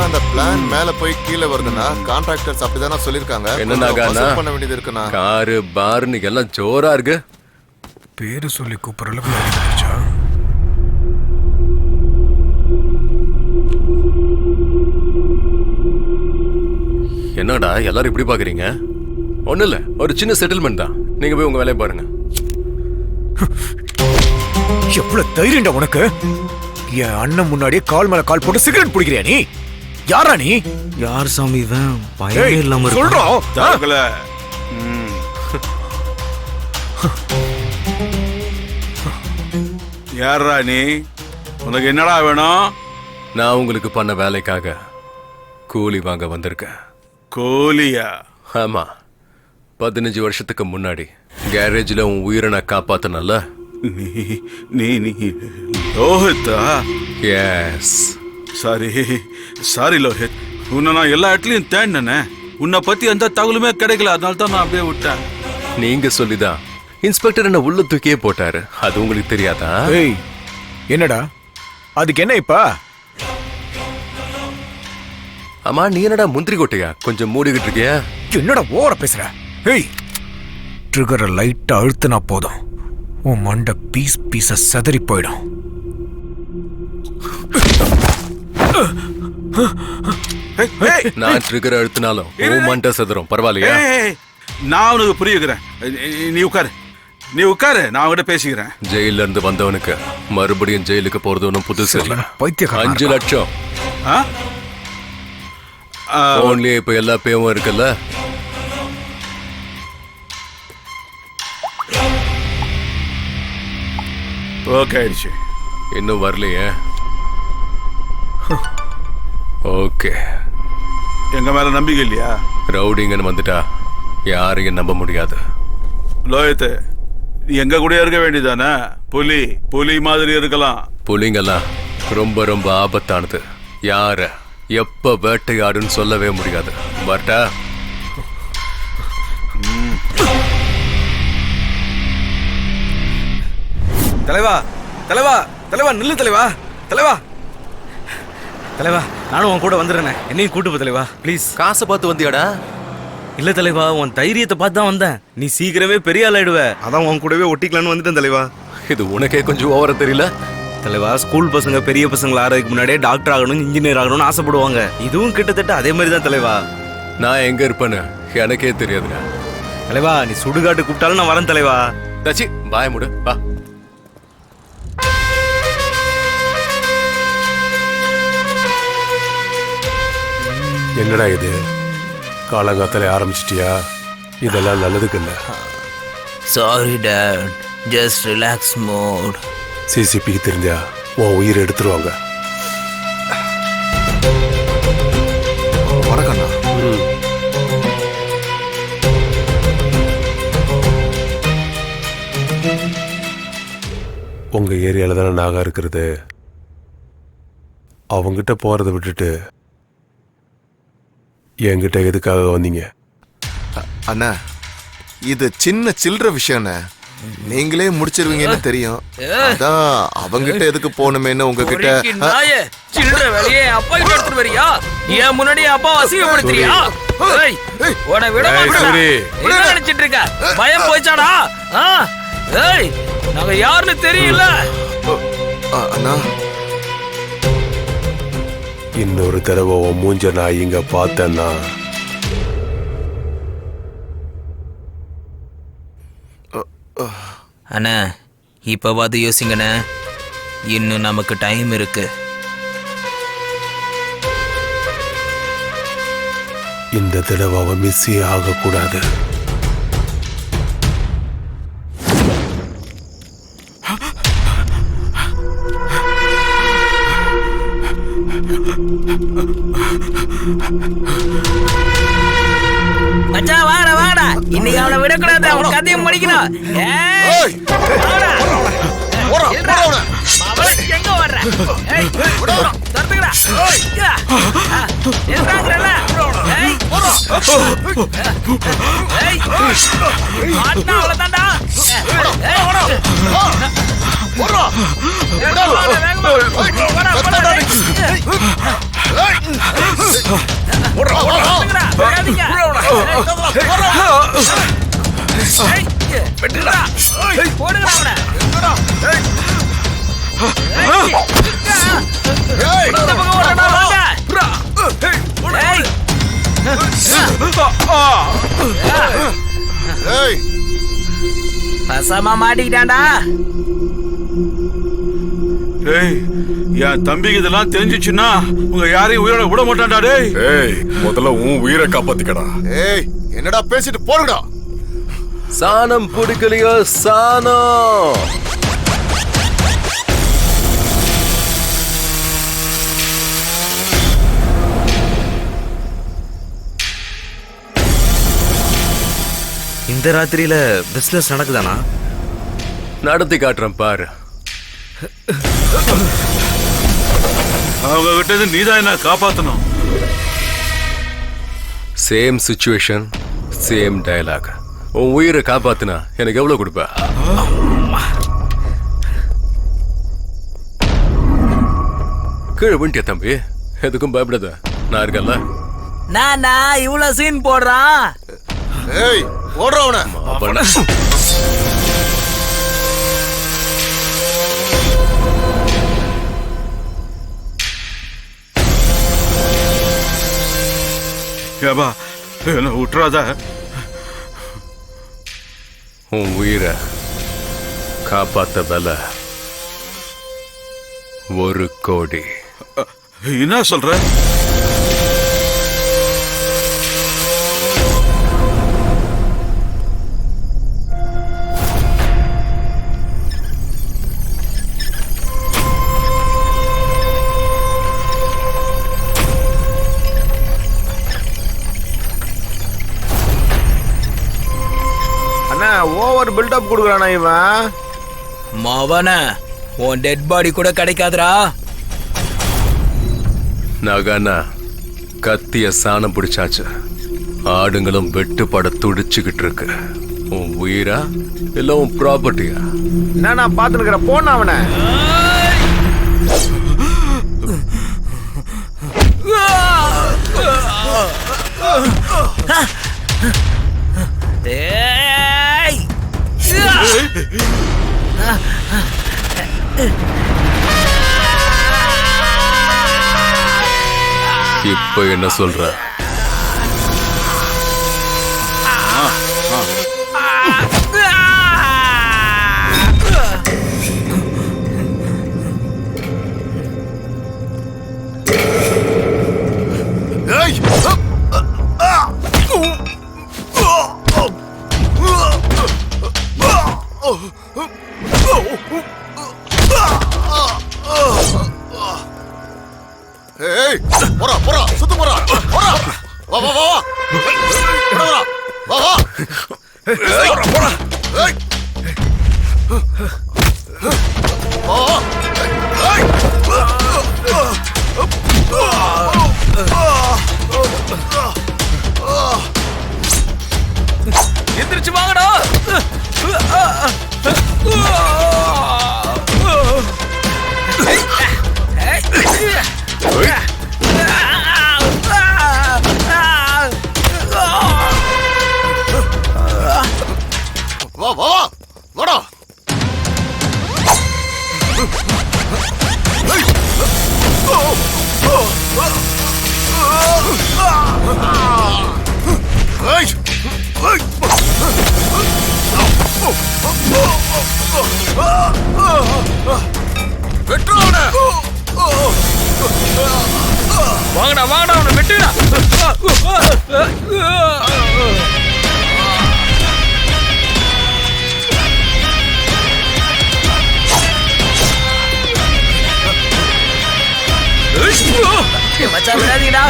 அந்த பிளான் மேல போய் கீழே வருதுன்னா கான்ட்ராக்டர்ஸ் அப்படிதானே சொல்லிருக்காங்க. என்ன பண்ண வேண்டியது இருக்குண்ணா. காரு பார்னு எல்லாம் ஜோரா இருக்கு. பேரு சொல்லி கூப்பிடுற அளவுக்கு. என்னடா எல்லாரும் இப்படி பாக்குறீங்க? ஒண்ணு இல்ல, ஒரு சின்ன செட்டில்மெண்ட் தான். நீங்க போய் உங்க வேலையை பாருங்க. எவ்வளவு தைரியம்டா உனக்கு? என் அண்ணன் முன்னாடியே கால் மேல கால் போட்டு சிகரெட் பிடிக்கிறியா நீ? யாரா நீ? யார் சாமி இவன்? பயமே இல்லாம சொல்றோம். யாரா நீ? உனக்கு என்னடா வேணும்? நான் உங்களுக்கு பண்ண வேலைக்காக கூலி வாங்க வந்திருக்கேன். கூலியா? ஆமா, 15 வருஷத்துக்கு முன்னாடி கேரேஜ்ல உன் உயிரை நான் காப்பாத்தனல்ல. நீ லோஹித்தா? எஸ். சாரி லோஹித், உன்னை நான் எல்லா இடத்துலயும் தேடினேனே. உன்னை பத்தி எந்த தகவலுமே கிடைக்கல, அதனால தான் நான் அப்படியே விட்டேன். நீங்க சொல்லிதான் இன்ஸ்பெக்டர் என்ன உள்ள தூக்கியே போட்டாரு. அது உங்களுக்கு தெரியாதா? ஏய், என்னடா அதுக்கு என்ன இப்ப? ஆமா, நீ என்னடா முந்திரி கொட்டையா கொஞ்சம் மூடிக்கிட்டு இருக்கியா? என்னடா ஓவரா பேசுற? ஏய், ட்ரிகரை லைட்டா அழுத்தினா போதும், உன் மண்டை பீஸா சதறி போயிடும். நான் ட்ரிகர் அழுத்தினாலும் உன் மண்டை சதுரும். பரவாயில்லையா? நான் உனக்கு புரிய வைக்கிறேன். நீ உட்காரு, நீ உட்காரு, நான் அவங்ககிட்ட பேசிக்கிறேன். ஜெயில இருந்து வந்தவனுக்கு மறுபடியும் ஜெயிலுக்கு போறது ஒன்றும் புதுசு இல்ல. பைத்தியக்காரன் 5 லட்சம் ஆ? போன்லயே இப்ப எல்லா பேவும் இருக்குல்ல. ஓகே ஆயிடுச்சு. இன்னும் வரலையே. ஓகே, எங்க மேல நம்பிக்கை இல்லையா? ரவுடிங்கன்னு வந்துட்டா யாரையும் நம்ப முடியாது. லோயத்து, நீ எங்க கூட இருக்க வேண்டியதானே? புலி புலி மாதிரி இருக்கலாம். புலிங்கெல்லாம் ரொம்ப ரொம்ப ஆபத்தானது. யார எப்ப வேட்டையாடுன்னு சொல்லவே முடியாது. பட்டா தலைவா தலைவா தலைவா நில்லு தலைவா. தலைவா தலைவா நானும் உன் கூட வந்துடுறேனே, என்னையும் கூட்டு போ தலைவா ப்ளீஸ். காசை பார்த்து வந்தியாடா? இல்ல தலைவா, உன் தைரியத்தை பார்த்து தான் வந்தேன். நீ சீக்கிரமே பெரிய ஆள் ஆயிடுவ, அதான் உன் கூடவே ஒட்டிக்கலான்னு வந்துட்டேன் தலைவா. இது உனக்கே கொஞ்சம் ஓவரா தெரியல? தலைவா, ஸ்கூல் பசங்க பெரிய பசங்களை ஆறதுக்கு முன்னாடியே டாக்டர் ஆகணும், இன்ஜினியர் ஆகணும்னு ஆசைப்படுவாங்க. இதுவும் கிட்டத்தட்ட அதே மாதிரி தான் தலைவா. நான் எங்க இருப்பேன்னு எனக்கே தெரியாதுங்க. தலைவா, நீ சுடுகாட்டு கூப்பிட்டாலும் நான் வரேன் தலைவா. தச்சி பாய முடு வா. என்னடா இது, காலங்காத்தால ஆரம்பிச்சிட்டியா? இதெல்லாம் நல்லதுக்கு இல்லை. Sorry dad, just relax mode. சிசிபிக்கு தெரிஞ்சா உன் உயிரை எடுத்துருவாங்க. வணக்கண்ணா. உங்க ஏரியால தானே நாகா இருக்கிறது. அவங்கிட்ட போறதை விட்டுட்டு என்கிட்ட எதுக்காக வந்தீங்க? அண்ணா, இது சின்ன சில்லற விஷயம்ண்ணே, நீங்களே முடிச்சிருவீங்கன்னு தெரியும். அதான் அவங்கிட்ட எதுக்கு போகணுமேன்னு உங்ககிட்ட. சில்லற வேலையே அப்பா கிட்ட எடுத்துட்டு வரியா? ஏன் முன்னாடி அப்பா அசிங்கப்படுத்துறியா? உன விட என்ன நினைச்சிட்டு இருக்க? பயம் போயிச்சாடா? ஏய், நாங்க யாருன்னு தெரியல. அண்ணா, இன்னொரு தடவை உன் மூஞ்ச நான் இங்க பார்த்தேன்னா அண்ணா, இப்ப பார்த்து யோசிங்கண்ணே, இன்னும் நமக்கு டைம் இருக்கு. இந்த தடவை அவன் மிஸ்ஸே ஆகக்கூடாது. மச்சான் வாடா வாடா, இன்னைக்கு அவனை விடக்கூடாது, அவன் கதையும் முடிக்கணும். எங்க வர்ற? தடுத்துக்கடா. அவ்வளவுதான்டா. பசமா மாட்டிக்கிட்டான்டா. என் தம்பிக்கு இதெல்லாம் தெரிஞ்சிச்சுன்னா உங்க யாரையும் உயிரோட விட மாட்டான்டா. டேய், முதல்ல உன் உயிரை காப்பாத்திக்கடா. ஏய், என்னடா பேசிட்டு போறடா. சாணம் பிடிக்கலையோ சாணம். இந்த ராத்திரியில பிசினஸ் நடக்குதானா? நடத்தி காட்டுறேன் பாரு. அவங்க கிட்ட நீதான் என்ன காப்பாத்தணும். Same situation, same dialogue. உன் உயிரை காப்பாத்துனா எனக்கு எவ்வளவு கொடுப்ப? கீழே விண்டிய தம்பி, எதுக்கும் பயப்படாத, நான் இருக்கல. நானா இவ்வளவு சீன் போடுறான்? ஏய், ஓடுறவன. ஏபா, என்ன விட்டுறாத. உன் உயிரை காப்பாத்த விலை 1 கோடி. என்ன சொல்ற? அண்ணா ஓவர் பில்டப் கொடுக்குறானா இவன். மவன உன் டெட் பாடி கூட கிடைக்காதுடா. நாகானா கத்திய சாணம் பிடிச்சாச்சு. ஆடுங்களும் வெட்டுப்பட துடிச்சுக்கிட்டு இருக்கு. உன் உயிரா இல்ல உன் ப்ராப்பர்ட்டியா? நான் பார்த்து இருக்கிற போன அவனை. இப்ப என்ன சொல்ற? ஏய் போடா போடா சுத்து போடா போடா வா வா வா வா வா வா போடா போடா ஏய் வா ஏய் எந்திரிச்சு வாங்கடா. வா வா வாடா. வாங்கடா வாங்கடா அவனை வெட்டுடா. மச்சான் விடாதீங்கடா.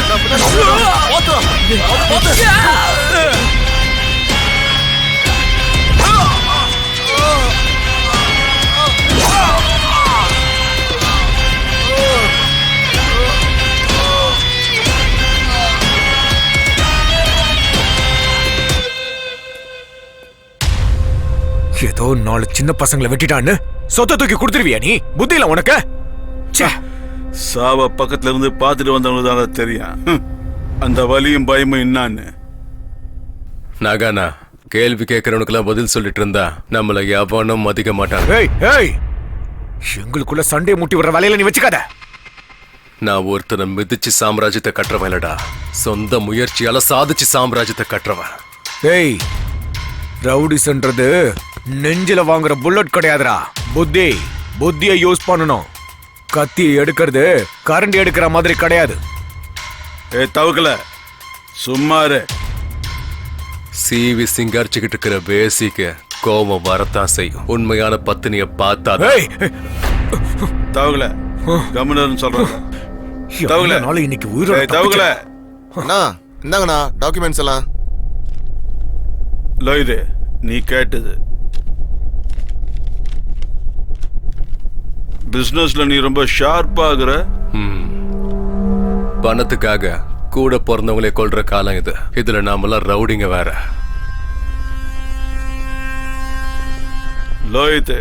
ஏதோ 4 சின்ன பசங்களை வெட்டிட்டான்னு சொத்தை தூக்கி கொடுத்துருவியா நீ? புத்தியில உனக்கு? சாவ பக்கத்துல இருந்து பார்த்துட்டு வந்தவங்களுக்கு தான் தெரியும் அந்த வலியும் பயமும் என்னான்னு. நாகானா கேள்வி கேட்கறவனுக்கெல்லாம் பதில் சொல்லிட்டு இருந்தா நம்மள எவனும் மதிக்க மாட்டாங்க. ஏய் ஏய் எங்களுக்குள்ள சண்டை முட்டி விடுற வேலையில நீ வச்சுக்காத. நான் ஒருத்தனை மிதிச்சு சாம்ராஜ்யத்தை கட்டுறவன் இல்லடா, சொந்த முயற்சியால சாதிச்சு சாம்ராஜ்யத்தை கட்டுறவன். ஏய் ரவுடிஸ்ன்றது நெஞ்சில வாங்குற புல்லட் கிடையாதுடா. புத்தியை யூஸ் பண்ணணும். கத்தியை எடுக்கிறது கரண்டி எடுக்கிற மாதிரி கிடையாது. ஏ தவக்கல சும்மாரு. சீவி சிங்காரிச்சுக்கிட்டு இருக்கிற பேசிக்கு கோபம் வரத்தான் செய்யும். உண்மையான பத்தினிய பார்த்தா தவக்கல கம்முன்னு சொல்றேன். தவக்கல நாளை இன்னைக்கு உயிரோட தவக்கல அண்ணா இந்தாங்கண்ணா டாக்குமெண்ட்ஸ் எல்லாம். லோயிது நீ கேட்டது பிசினஸ்ல நீ ரொம்ப ஷார்ப்பாகிற. பணத்துக்காக கூட பிறந்தவங்களே கொல்ற காலம் இது. இதுல நாமெல்லாம் ரவுடிங்க வேற. லோயித்து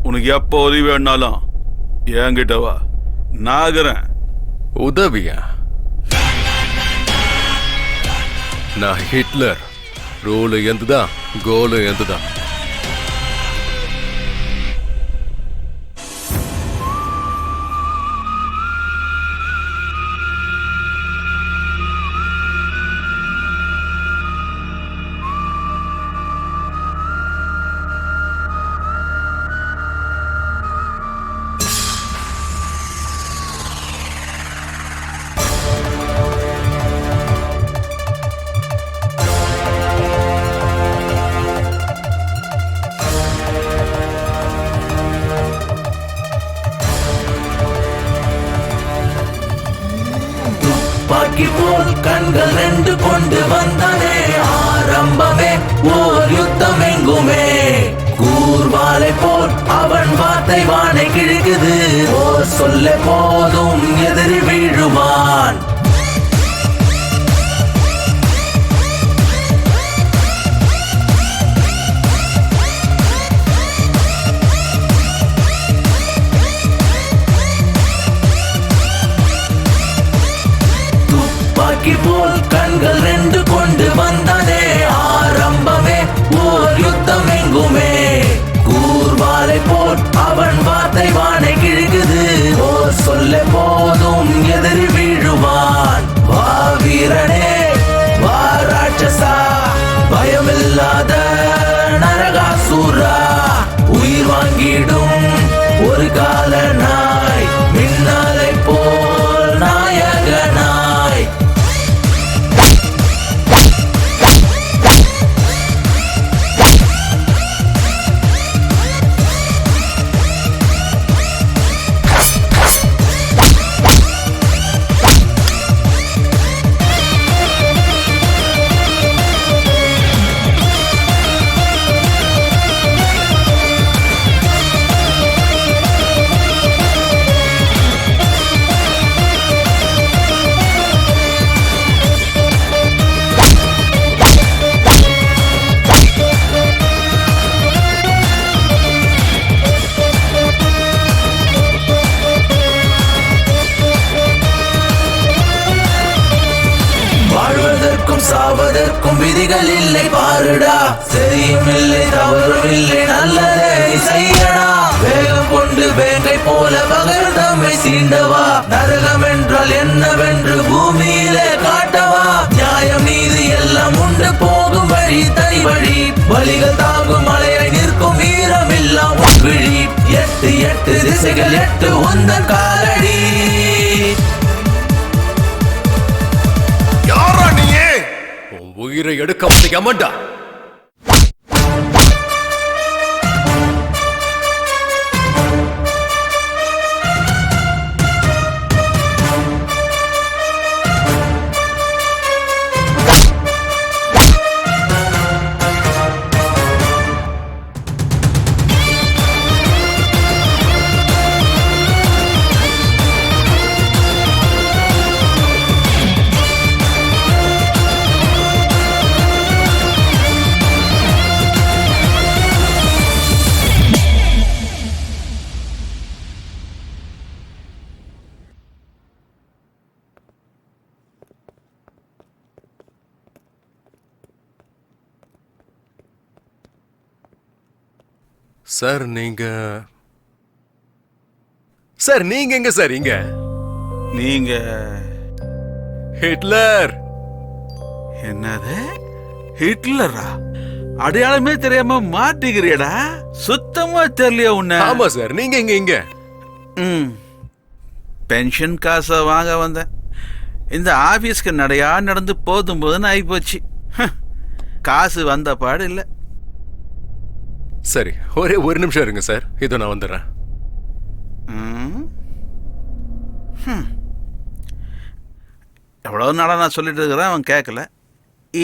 உனக்கு எப்போ உதவி வேணாலும் என்கிட்ட வா, நாகிறேன். உதவியா? நான் ஹிட்லர். ரூலு எந்துதான், கோலு எந்துதான். போல் கண்கள் ரெண்டு கொண்டு வந்தானே ஆரம்பமே ஓர் யுத்தம் எங்குமே கூர்வாலை போல் அவன் வார்த்தை வானை கிழக்குது ஓர் சொல்ல போதும் எதிரி வீழுவான் துப்பாக்கி போல் கண்கள் ரெண்டு கொண்டு வந்தானே ஆரம்பமே ஓர் யுத்தம் எங்குமே கூர்வாலை போல் அவன் வார்த்தை வானை கிழக்குது ஓர் சொல்ல போதும் எதிரி வீழுவான் வா வீரனே வா ராட்சசா பயமில்லாத நரகாசூரா உயிர் வாங்கிடும் ஒரு கால நாய் மின்னலை போல் நாயகனாய் வாழ்வதற்கும் சாவதற்கும் விதிகள் இல்லை பாருடா சரியும் இல்லை தவறும் இல்லை நல்லதே செய்யடா வேகம் கொண்டு வேங்கை போல பகர் தம்மை சீண்டவா நரகம் என்றால் என்னவென்று பூமியிலே காட்டவா நியாயம் நீதி எல்லாம் உண்டு போகும் வழி தனி வழி வழிகள் தாங்கும் மலையை நிற்கும் வீரம் எல்லாம் விழி எட்டு எட்டு திசைகள் எட்டு உந்தன் காலடி யாரா நீயே? உன் உயிரை எடுக்க முடியாமண்டா. சார் நீங்க எங்க சார் இங்க நீங்க ஹிட்லர். என்னது ஹிட்லரா? அடையாளமே தெரியாம மாட்டிக்கிறியடா. சுத்தமா தெரியலையா உன்ன? ஆமா சார். நீங்க இங்க பென்ஷன் காசை வாங்க வந்தேன். இந்த ஆபீஸ்க்கு நடையா நடந்து போதும் போதுன்னு ஆகிப்போச்சு. காசு வந்த பாடு இல்லை. சரி, ஒரே ஒரு நிமிஷம் இருங்க சார், இதோ நான் வந்துடுறேன். எவ்வளோ நாளாக நான் சொல்லிட்டு இருக்கிறேன், அவன் கேட்கல.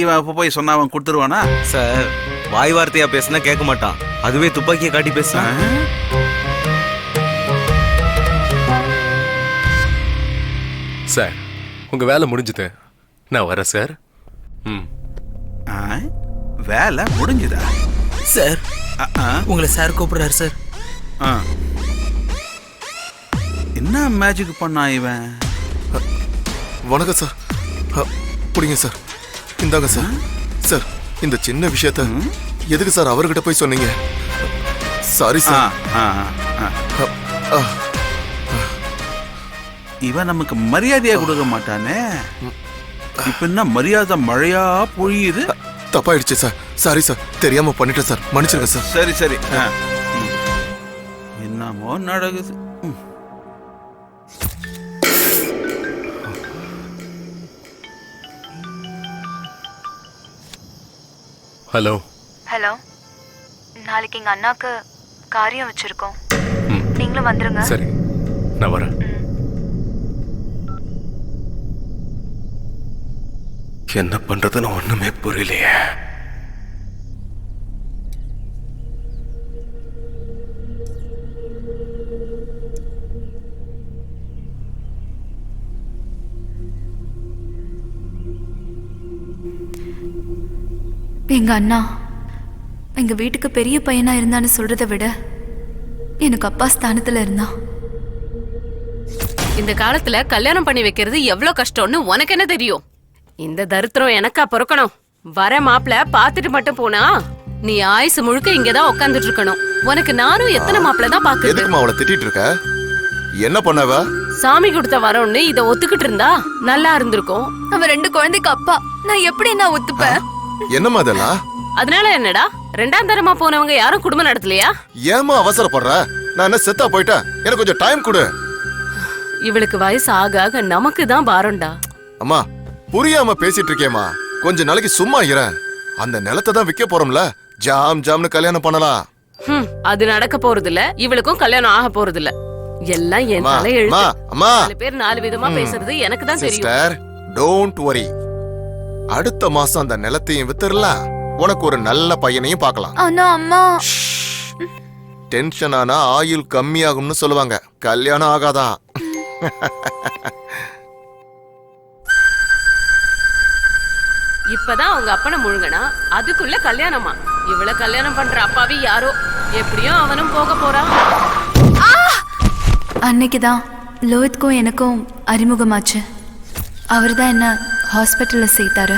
இவன் இப்போ போய் சொன்னா அவன் கொடுத்துருவானா? சார் வாய் வார்த்தையா பேசினா கேட்க மாட்டான், அதுவே துப்பாக்கியை காட்டி பேசுறான். சார் உங்க வேலை முடிஞ்சுது, நான் வரேன் சார். வேலை முடிஞ்சுதா சார்? உங்களை சார் கூப்பிடுறாரு சார். என்ன மேஜிக் பண்ணா இவன்? வணக்கம் சார். புடிங்க சார், இந்தாங்க சார். சார் இந்த சின்ன விஷயத்த எதுக்கு சார் அவர்கிட்ட போய் சொன்னீங்க? Sorry sir. இவன் நமக்கு மரியாதையா கொடுக்க மாட்டானே. இப்ப என்ன மரியாதை மழையா பொழியுது? தப்பாயிடுச்சு சார். சாரி சார், தெரியாம பண்ணிட்டேன் சார், மன்னிச்சிருங்க சார். சரி சரி. என்னமோ நடக்குது. ஹலோ. ஹலோ, நாளைக்கு எங்க அண்ணாக்கு காரியம் வச்சிருக்கோம், நீங்களும் வந்துருங்க. சரி, நான் வரேன். என்ன பண்றதுன்னு ஒண்ணுமே புரியலையே. எங்க அண்ணா எங்க வீட்டுக்கு பெரிய பையனா இருந்தான்னு சொல்றதை விட எனக்கு அப்பா ஸ்தானத்துல இருந்தான். இந்த காலத்துல கல்யாணம் பண்ணி வைக்கிறது எவ்வளவு கஷ்டம்னு உனக்கு என்ன தெரியும்? இந்த தரித்திரம் எனக்கா பொறுக்கணும்? வர மாப்பிள்ள பாத்துட்டு மட்டும் போனா நீ ஆயுசு முழுக்க இங்கதான் உட்காந்துட்டு இருக்கணும். உனக்கு நானும் எத்தனை மாப்பிள்ள தான் பாக்குறது. எதுக்குமா அவளை திட்டிட்டு இருக்க? என்ன பண்ணவ? சாமி கொடுத்த வரோன்னு இத ஒத்துக்கிட்டு இருந்தா நல்லா இருந்திருக்கும். அவன் 2 குழந்தைக்கு அப்பா, நான் எப்படி என்ன ஒத்துப்பேன்? என்னம்மா இதெல்லாம்? அதனால என்னடா, 2ஆம் தரமா போனவங்க யாரும் குடும்பம் நடத்தலையா? ஏமா அவசரப்படுற? நான் என்ன செத்தா போயிட்டேன்? எனக்கு கொஞ்சம் டைம் கொடு. இவளுக்கு வயசு ஆக ஆக நமக்கு தான் பாரம்டா. அம்மா புரியாம பேசிட்டு இருக்கேம்மா, கொஞ்ச நாளைக்கு சும்மா இரு. அந்த நிலத்தை தான் விற்க போறோம்ல, ஜாம் ஜாம்னு கல்யாணம் பண்ணலாம். அது நடக்க போறது இல்ல, இவளுக்கும் கல்யாணம் ஆக போறது இல்ல. எல்லாம் என் தலை எழுத்து. அம்மா 4 பேர் 4 விதமா பேசுறது எனக்கு தான் தெரியும். Sister, don't worry. அடுத்த மாசம் அந்த நிலத்தையும் வித்துறலாம், உனக்கு ஒரு நல்ல பையனையும் பார்க்கலாம். ஆனா அம்மா, டென்ஷன் ஆனா ஆயுள் கம்மியாகும்னு சொல்லுவாங்க, கல்யாணம் ஆகாதான். இப்பதான் அவங்க அப்பனை முழுங்கனா அதுக்குள்ள கல்யாணமா? இவள கல்யாணம் பண்ற அப்பாவி யாரோ, எப்படியும் அவனும் போக போறான். அன்னைக்குதான் லோஹித்க்கும் எனக்கும் அறிமுகமாச்சு. அவர் தான் என்ன ஹாஸ்பிட்டல்ல சேர்த்தாரு.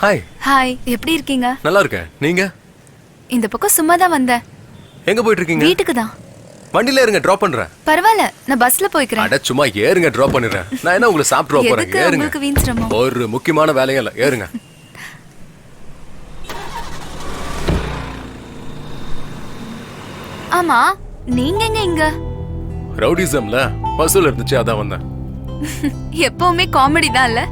ஹாய். ஹாய், எப்படி இருக்கீங்க? நல்லா இருக்கேன். நீங்க? இந்த பக்கம் சும்மா தான் வந்தேன். எங்க போயிட்டு இருக்கீங்க? வீட்டுக்கு தான். வண்டியில இருங்க, டிராப் பண்றேன். பரவாயில்ல, நான் பஸ்ல போய்க்கிறேன். அட சும்மா ஏறுங்க, டிராப் பண்ணிடுறேன். நான் என்ன உங்களை சாப்பிட்டு போறேன்? எதுக்கு ஏறுங்க. உங்களுக்கு வீண் சிரமம்? ஒரு முக்கியமான வேலையும் இல்ல, ஏறுங்க. ஆமா, நீங்க எங்க இங்க? ரவுடிசம்ல வசூல் இருந்துச்சு, அதான் வந்தேன். எப்பவுமே காமெடி தான் இல்ல?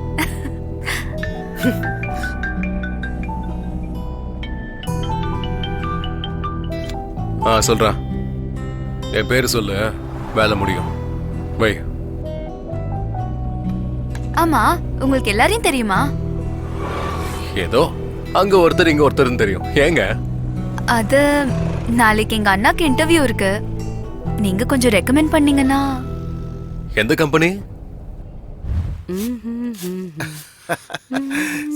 சொல்றேன். என் பேரு சொல்லு, வேலை முடியும். வை. ஆமா, உங்களுக்கு எல்லாரையும் தெரியுமா? ஏதோ அங்க ஒருத்தர் இங்க ஒருத்தர்னு தெரியும். ஏங்க? அது நாளைக்கு எங்க அண்ணாக்கு இன்டர்வியூ இருக்கு. நீங்க கொஞ்சம் ரெக்கமெண்ட் பண்ணீங்கன்னா. எந்த கம்பெனி?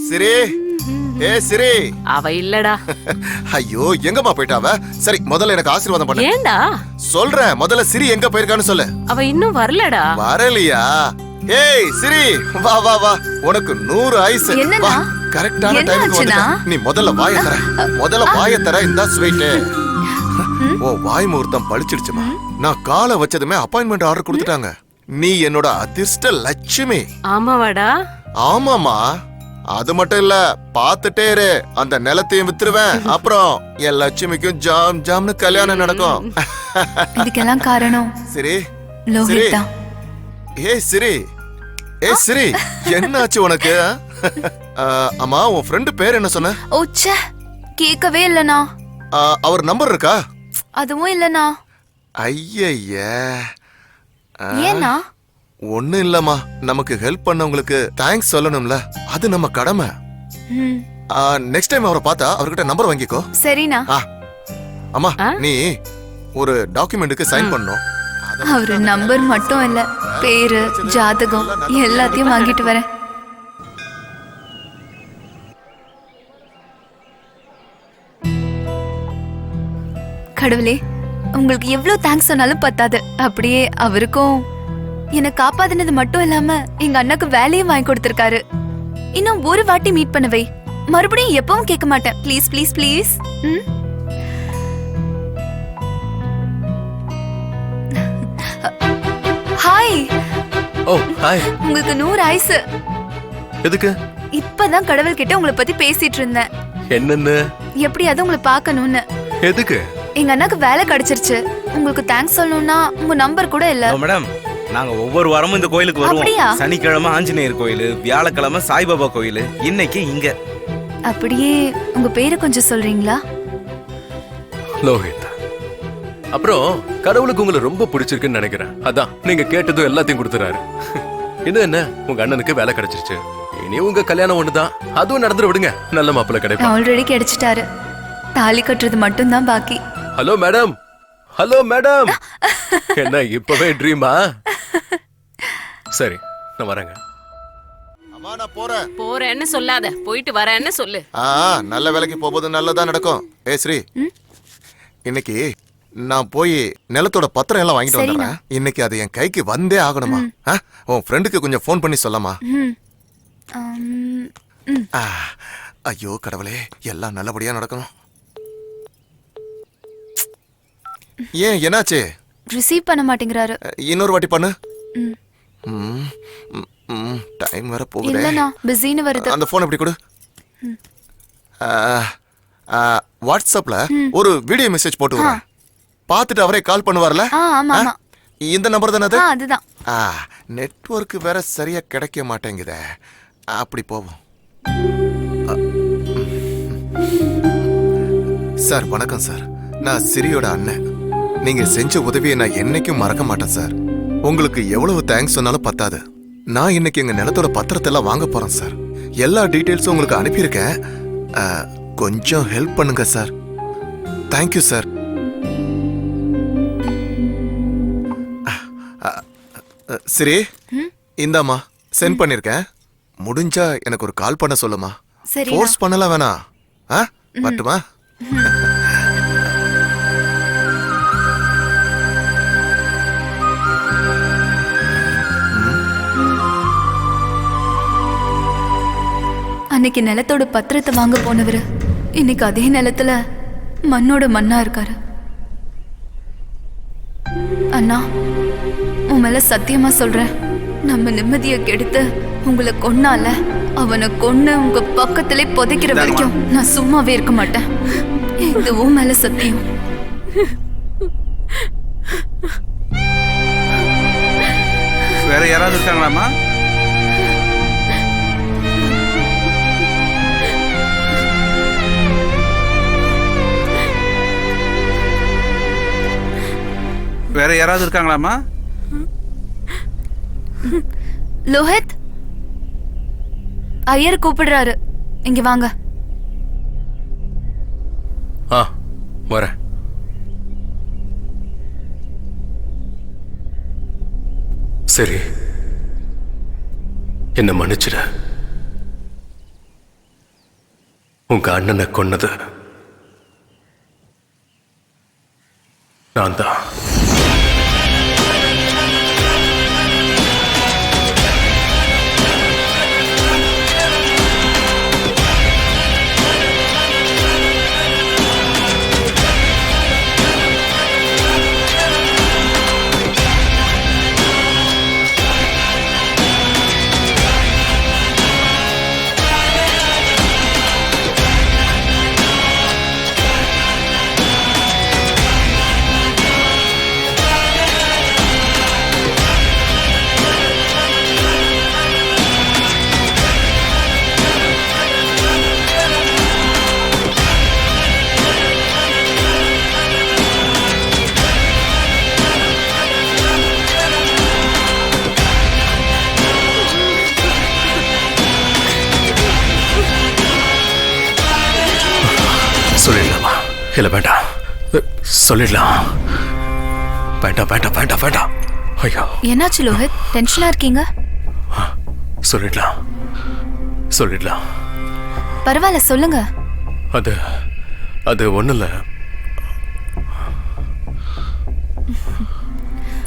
சிரி, ஏ சிரி. அவ இல்லடா. ஐயோ, எங்கம்மா போயிட்டாவ? சரி, முதல்ல எனக்கு ஆசீர்வாதம் பண்ணு. ஏண்டா? சொல்றேன், முதல்ல சிரி எங்க போயிருக்கான்னு சொல்லு. அவ இன்னும் வரலடா. வரலையா? ஏய் சிரி, வா வா வா, உனக்கு 100 ஆயுசு. என்னடா? கரெக்டான டைமுக்கு வந்துட்ட. நீ முதல்ல வாயை தர, முதல்ல வாயை தர. இந்த ஸ்வீட் ஓ வாய் முகூர்த்தம் பழிச்சிடுச்சுமா. நான் காலை வச்சதுமே அப்பாயின்மெண்ட் ஆர்டர் கொடுத்துட்டாங்க. நீ என்னோட அதிர்ஷ்ட லட்சுமி. ஆமாவாடா? ஆமாமா, அது மட்டும் இல்ல, பாத்துட்டே இரு, அந்த நிலத்தையும் வித்துருவேன். அப்புறம் என் லட்சுமிக்கும் ஜாம் ஜாம்னு கல்யாணம் நடக்கும். இதுக்கெல்லாம் காரணம் சரி லோஹித் தான். ஏய் சிரி, ஏய் சிரி, என்னாச்சு உனக்கு? அம்மா, உன் ஃப்ரெண்டு பேர் என்ன சொன்ன? ஓச்சே, கேட்கவே இல்லனா. அவர் நம்பர் இருக்கா? அதுவும் இல்லனா. ஐயய்ய. ஏன்னா? ஒண்ணும் இல்லம்மா, நமக்கு ஹெல்ப் பண்ணவங்களுக்கு தேங்க்ஸ் சொல்லணும்ல, அது நம்ம கடமை. நெக்ஸ்ட் டைம் அவரை பார்த்தா அவர்கிட்ட நம்பர் வாங்கிக்கோ. சரிண்ணா. அம்மா, நீ ஒரு டாக்குமெண்ட்டுக்கு சைன் பண்ணணும். அவரு நம்பர் மட்டும் இல்ல, பேரு, ஜாதகம் எல்லாத்தையும் வாங்கிட்டு வரேன். கடவுளே, உங்களுக்கு எவ்வளவு தேங்க்ஸ் சொன்னாலும் பத்தாது. அப்படியே அவருக்கும் என்னை காப்பாத்தினது மட்டும் இல்லாம எங்க அண்ணாக்கு வேலையும் வாங்கி கொடுத்திருக்காரு. இன்னும் ஒரு வாட்டி மீட் பண்ணவை, மறுபடியும் எப்பவும் கேட்க மாட்டேன். Please please please. Hi. Oh hi. உங்களுக்கு 100 ஆயுசு. எதுக்கு? இப்பதான் கடவுள் கிட்ட உங்களை பத்தி பேசிட்டு இருந்தேன். என்னன்னு? எப்படியாவது உங்களை பார்க்கணும்னு. எதுக்கு? எங்க அண்ணாக்கு வேலை கிடைச்சிருச்சு. உங்களுக்கு தேங்க்ஸ் சொல்லணும்னா உங்க நம்பர் கூட இல்ல. மேடம், நாங்க ஒவ்வொரு வாரமும் இந்த கோயிலுக்கு வருவோம். சனிக்கிழமை ஆஞ்சநேயர் கோயில், வியாழக்கிழமை சாய்பாபா கோயில், இன்னைக்கு இங்க. அப்படியே உங்க பேரை கொஞ்சம் சொல்றீங்களா? லோஹித். அப்புறம் கடவுளுக்கு உங்களை ரொம்ப பிடிச்சிருக்குன்னு நினைக்கிறேன். அதான் நீங்க கேட்டதும் எல்லாத்தையும் கொடுத்துறாரு. இன்னும் என்ன, உங்க அண்ணனுக்கு வேலை கிடைச்சிருச்சு. இனி உங்க கல்யாணம் ஒண்ணுதான், அதுவும் நடந்துட விடுங்க. நல்ல மாப்பிள்ளை கிடைக்கும். ஆல்ரெடி கிடைச்சிட்டாரு, தாலி கட்டுறது மட்டும்தான் பாக்கி. Hello madam, hello madam. என்ன இப்பவே ட்ரீமா? சரி, நான் வரேங்க. அம்மா நான் போறேன். போறேன்னு சொல்லாத, போயிட்டு வரேன்னு சொல்லு. நல்ல வேலைக்கு போகும்போது நல்லதா நடக்கும். ஸ்ரீ, இன்னைக்கு நான் போய் நிலத்தோட பத்திரம் எல்லாம் வாங்கிட்டு வந்துடுறேன். இன்னைக்கு அது என் கைக்கு வந்தே ஆகணுமா? உன் ஃப்ரெண்டுக்கு கொஞ்சம் ஃபோன் பண்ணி சொல்லமா? ஐயோ கடவுளே, எல்லாம் நல்லபடியா நடக்கணும். ஏன் என்னாச்சு? ரிசீவ் பண்ண மாட்டேங்கிறாரு. இன்னொரு வாட்டி பண்ணு. டைம் வேற போகுது. இல்லனா பிஸின்னு வருது. அந்த போன் எப்படி கொடு. வாட்ஸ்அப்ல ஒரு வீடியோ மெசேஜ் போட்டு வரேன். பார்த்துட்டு அவரே கால் பண்ணுவார்ல? ஆமா ஆமா. இந்த நம்பர் தானே அது? அதுதான். நெட்வொர்க் வேற சரியா கிடைக்க மாட்டேங்குதே. அப்படி போவோம். சார் வணக்கம் சார். நான் சிரியோட அண்ணன். நீங்க செஞ்ச உதவியை நான் என்னைக்கும் மறக்க மாட்டேன் சார். உங்களுக்கு எவ்வளவு தேங்க்ஸ் சொன்னாலும் பத்தாது. நான் இன்னைக்கு எங்க நிலத்தோட பத்திரத்தை எல்லாம் வாங்க போறேன் சார். எல்லா டீடைல்ஸும் உங்களுக்கு அனுப்பியிருக்கேன். கொஞ்சம் ஹெல்ப் பண்ணுங்க சார். Thank you sir. சரி, இந்தாம்மா சென்ட் பண்ணிருக்கேன். முடிஞ்சா எனக்கு ஒரு கால் பண்ண சொல்லுமா. ஃபோர்ஸ் பண்ணலாம் வேணாம். பட்டுமா? அன்னைக்கு நிலத்தோட பத்திரத்தை வாங்க போனவரு இன்னைக்கு அதே நிலத்துல மண்ணோட மண்ணா இருக்காரு. அண்ணா, உன் மேல சத்தியமா சொல்றேன், நம்ம நிம்மதியை கெடுத்து உங்களை கொன்னால அவனை கொன்னு உங்க பக்கத்திலே புதைக்கிற வரைக்கும் நான் சும்மாவே இருக்க மாட்டேன். இது உன் மேல சத்தியம். வேற யாராவது இருக்காங்களாமா? வேற யாராவது இருக்காங்களாமா? லோஹித், ஐயர் கூப்பிடுறாரு, இங்க வாங்க. வரேன். சரி, என்ன மன்னிச்சிட. உங்க அண்ணனை கொன்னது நான் தான். சொல்லிடலாமா? இல்ல வேண்டாம், சொல்லிடலாம். வேண்டாம் வேண்டாம் வேண்டாம் வேண்டாம். ஐயோ, என்னாச்சு லோஹித், டென்ஷனா இருக்கீங்க? சொல்லிடலாம் சொல்லிடலாம். பரவாயில்ல, சொல்லுங்க. அது அது ஒண்ணு இல்ல.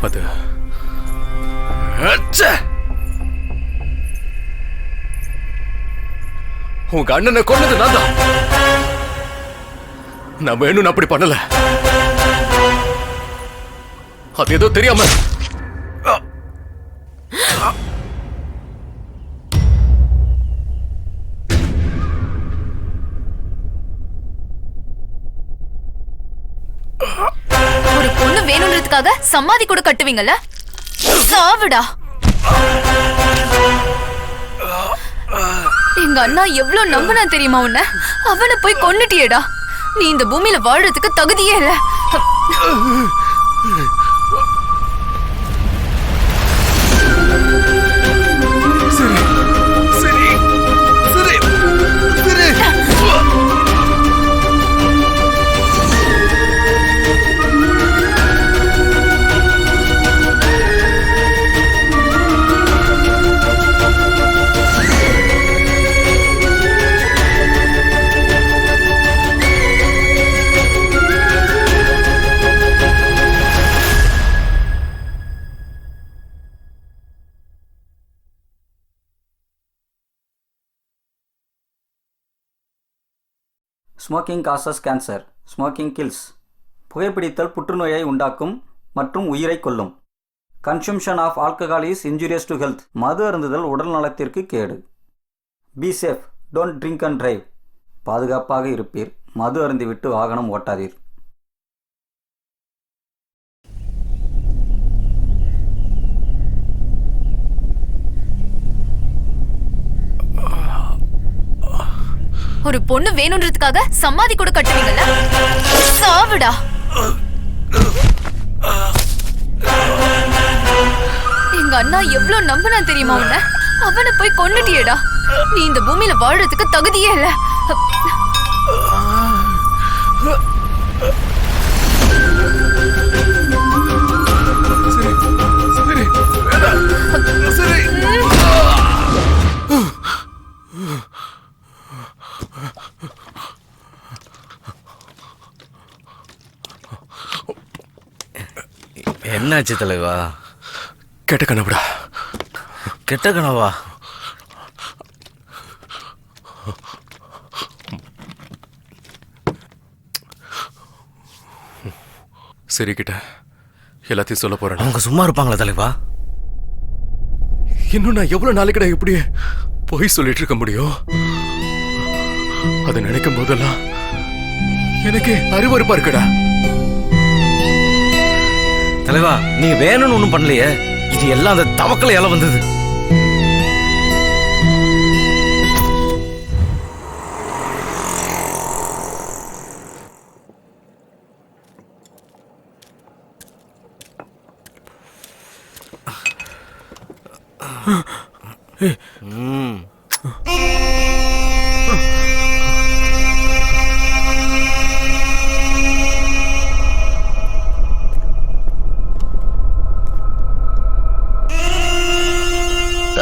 அது உங்க அண்ணனை கொன்னது நான் தான். நான் வேணும் அப்படி பண்ணல. அது ஏதோ தெரியாம. ஒரு பொண்ணு வேணும்ன்றதுக்காக சமாதி கூட கட்டுவீங்கல்ல? சாவுடா. எங்க அண்ணா எவ்வளவு நம்பினா தெரியுமா உன்ன? அவனை போய் கொன்னுட்டியேடா. நீ இந்த பூமியில வாழ்றதுக்கு தகுதியே இல்ல. Smoking causes cancer, smoking kills. புகைப்பிடித்தல் புற்றுநோயை உண்டாக்கும் மற்றும் உயிரை கொல்லும். Consumption of alcohol is injurious to health. மது அருந்துதல் உடல் நலத்திற்கு கேடு. Be safe, don't drink and drive. பாதுகாப்பாக இருப்பீர், மது அருந்திவிட்டு வாகனம் ஓட்டாதீர். ஒரு பொண்ணு வேணும்ன்றதுக்காக சமாதி கூட கட்டுவீங்கல்ல? சாவுடா. எங்க அண்ணா எவ்வளவு நம்பினா தெரியுமா உன்ன? அவனை போய் கொன்னுட்டியேடா. நீ இந்த பூமியில வாழ்றதுக்கு தகுதியே இல்ல. என்னாச்சு தலைவா? கெட்ட கனவுடா. கெட்ட கனவா? சரி கிட்ட எல்லாத்தையும் சொல்ல போறேன். அவங்க சும்மா இருப்பாங்களா தலைவா? இன்னும் நான் எவ்வளவு நாளைக்குடா இப்படி போய் சொல்லிட்டு இருக்க முடியும்? அதை நினைக்கும் போதெல்லாம் எனக்கு அருவருப்பா இருக்குடா. தலைவா, நீ வேணும்னு ஒண்ணும் பண்ணலையே. இது எல்லாம் அந்த தவக்கலையால வந்தது.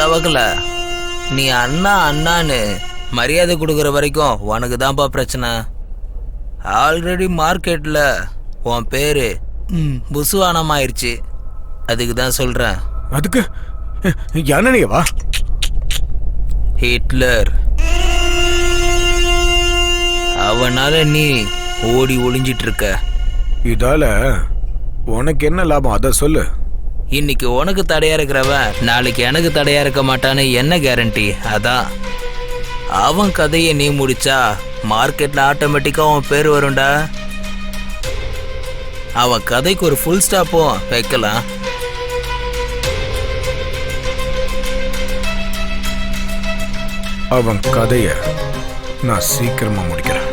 தவக்கல, நீ அண்ணா அண்ணான்னு மரியாதை கொடுக்குற வரைக்கும் உனக்கு தான்ப்பா பிரச்சனை. ஆல்ரெடி மார்க்கெட்டில் உன் பேர் புசுவானமாயிருச்சு. அதுக்கு தான் சொல்கிறேன். அதுக்கு என்னவா? ஹிட்லர். அவனால நீ ஓடி ஒளிஞ்சிட்டு இருக்க. இதால உனக்கு என்ன லாபம்? அத சொல்லு. இன்னைக்கு உனக்கு தடையா இருக்கிறவன் நாளைக்கு எனக்கு தடையா இருக்க மாட்டான்னு என்ன கேரண்டி? அதான் அவன் கதையை நீ முடிச்சா மார்க்கெட்ல ஆட்டோமேட்டிக்கா அவன் பேர் வரும்டா. அவன் கதைக்கு ஒரு ஃபுல் ஸ்டாப்பும் வைக்கலாம். அவன் கதைய நான் சீக்கிரமா முடிக்கிறேன்.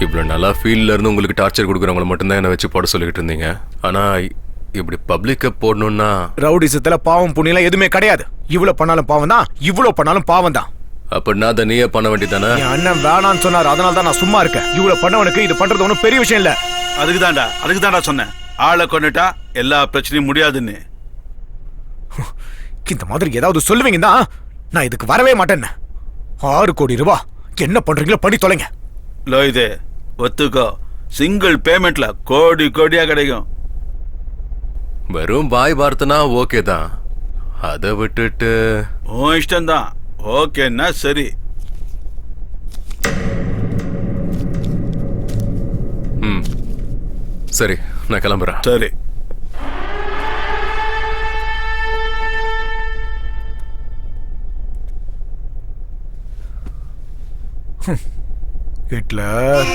இவ்வளவு நல்லா ஃபீல்ட்ல இருந்து உங்களுக்கு டார்ச்சர் கொடுக்குறவங்களை மட்டும்தான் என்ன வச்சு போட சொல்லிட்டு இருந்தீங்க. ஆனா இப்படி பப்ளிக்க போடணும்னா ரவுடிசத்துல பாவம் புண்ணியெல்லாம் எதுவுமே கிடையாது. இவ்வளவு பண்ணாலும் பாவம் தான், இவ்வளவு பண்ணாலும் பாவம் தான். அப்படின்னா அதை நீயே பண்ண வேண்டியதானே? என் அண்ணன் வேணான்னு சொன்னார், அதனால தான் நான் சும்மா இருக்கேன். இவ்வளவு பண்ணவனுக்கு இது பண்றது ஒன்றும் பெரிய விஷயம் இல்ல. அதுக்கு தான்டா சொன்னேன், ஆளை கொண்டுட்டா எல்லா பிரச்சனையும் முடியாதுன்னு. இந்த மாதிரி ஏதாவது சொல்லுவீங்க தான் நான் இதுக்கு வரவே மாட்டேன்னு. 6 கோடி ரூபாய் என்ன பண்றீங்களோ பண்ணி தொலைங்க. லோயிதே ஒத்துக்கோ, சிங்கிள் பேமெண்ட்ல கோடி கோடியா கிடைக்கும். வெறும் பாய் வார்த்தைனா ஓகே தான். அதை விட்டுட்டு உன் இஷ்டம்தான். ஓகேன்னா சரி. சரி, நான் கிளம்புறேன். சரி. ஹிட்லர்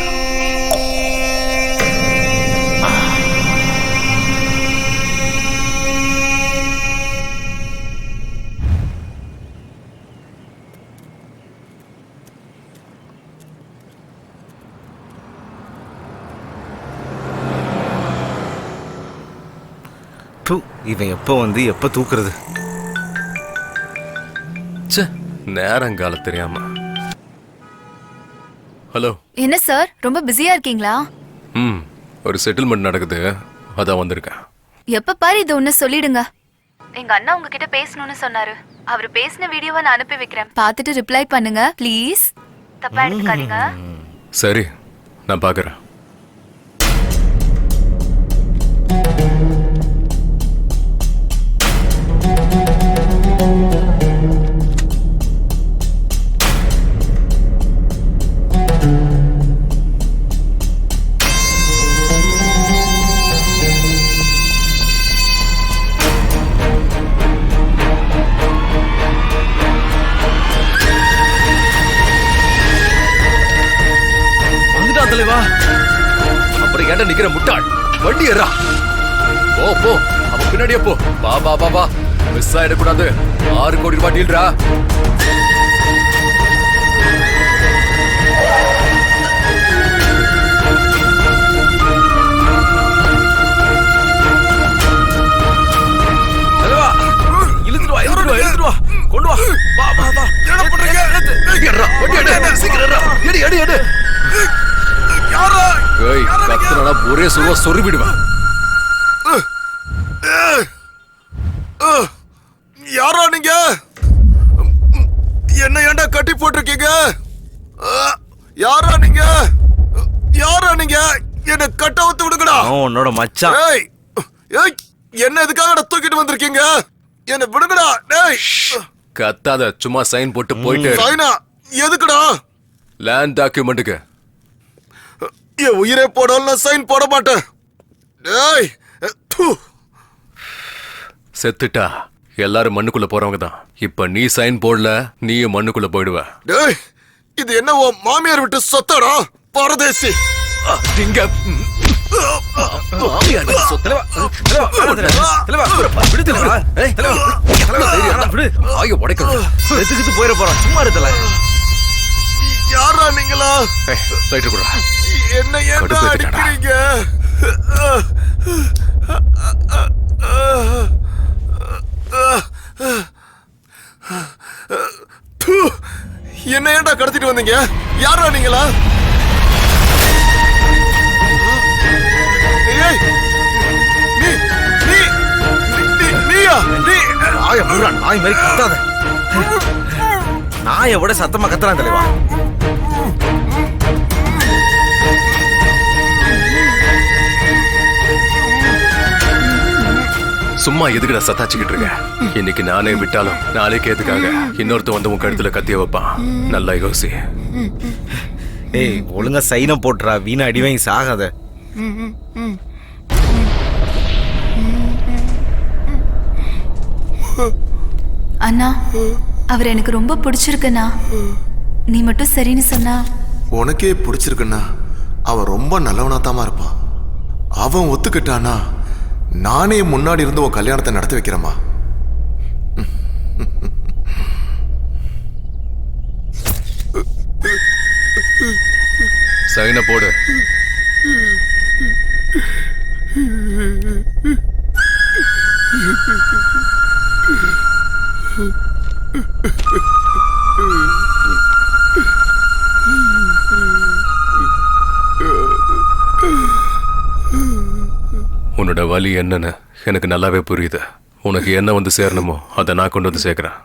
இவன் எப்போ வந்து எப்போ தூக்குறது? ச்சே, நேரங்கால தெரியாம. ஹலோ. என்ன சார், ரொம்ப பிஸியா இருக்கீங்களா? ஒரு செட்டில்மெண்ட் நடக்குது, அதான் வந்திருக்கேன். எப்ப பாரு இது ஒண்ணு சொல்லிடுங்க. எங்க அண்ணா உங்ககிட்ட பேசணும்னு சொன்னாரு. அவர் பேசின வீடியோவை நான் அனுப்பி வைக்கிறேன், பார்த்துட்டு ரிப்ளை பண்ணுங்க ப்ளீஸ். தப்பா எடுத்துக்காதீங்க. சரி, நான் பார்க்கறேன். தலைவா, அப்புறம் ஏன்டா நிக்கிற முட்டாள்? வண்டி ஏறா, போ போ, அவன் பின்னாடியே போ. வா வா வா வா, மிஸ் ஆயிடக்கூடாது. 6 கோடி ரூபாய் டீல்ரா. தலைவா, இழுத்துட்டு வா, இழுத்துட்டு வா, இழுத்துட்டு வா, கொண்டு வா. வா வா வா. என்ன பண்றீங்க? ஏறா, வண்டி எடு, சீக்கிரம் ஏறா. எடு எடு எடு. ஏய், கத்துறடா, ஒரே சுருவா சொறி விடுவேன். யாரா நீங்க? என்ன ஏன்டா கட்டி போட்டிருக்கீங்க? யாரா நீங்க? யாரா நீங்க? என்ன கட்ட ஊத்து விடுங்கடா. உன்னோட மச்சான். ஏய் ஏய், என்ன எதுக்காக தூக்கிட்டு வந்திருக்கீங்க? என்ன விடுங்கடா. டேய், கத்தாத, சும்மா சைன் போட்டு போயிட்டு. சைனா எதுக்குடா? லேண்ட் டாக்குமெண்ட்டுக்கு. என் உயிரே போடாலும் நான் சைன் போட மாட்டேன். டேய், செத்துட்டா எல்லாரும் மண்ணுக்குள்ள போறவங்க தான். இப்ப நீ சைன் போடல, நீயும் மண்ணுக்குள்ள போயிடுவ. டேய், இது என்ன உன் மாமியார் விட்டு சொத்தடா பரதேசி? இங்க மாமியார் விட்டு சொத்தலவா? ஆய உடைக்கணும். எடுத்துக்கிட்டு போயிட போறான், சும்மா இருந்தல. யாரா நீங்களா? ரைட்டு கூட. என்ன ஏன்டா அடிக்கிறீங்க? என்ன ஏன்டா கடத்திட்டு வந்தீங்க? யாரா நீங்களா? ஏய், நீயா? நாய முறா, நாய் மாதிரி கத்தாத. நாயை விட சத்தமா கத்துறான் தலைவா. சும்மா எதுக்குடா சத்தாச்சுக்கிட்டு இருக்க? இன்னைக்கு நானே விட்டாலும் நாளைக்கு எதுக்காக இன்னொருத்த வந்து உன் கழுத்துல கத்திய வைப்பான். நல்லா யோசி. ஏய், ஒழுங்கா சைனை போட்டுறா, வீணா அடி வாங்கி சாகாத. அண்ணா, அவர் எனக்கு ரொம்ப பிடிச்சிருக்குண்ணா. நீ மட்டும் சரின்னு சொன்னா. உனக்கே பிடிச்சிருக்குன்னா அவன் ரொம்ப நல்லவனாத்தாமா இருப்பான். அவன் ஒத்துக்கிட்டானா நானே முன்னாடி இருந்து உன் கல்யாணத்தை நடத்தி வைக்கிறேம்மா. சைனை போடு. உன்னோட வலி என்னன்னு எனக்கு நல்லாவே புரியுது. உனக்கு என்ன வந்து சேரணுமோ அதை நான் கொண்டு வந்து சேர்க்கிறேன்.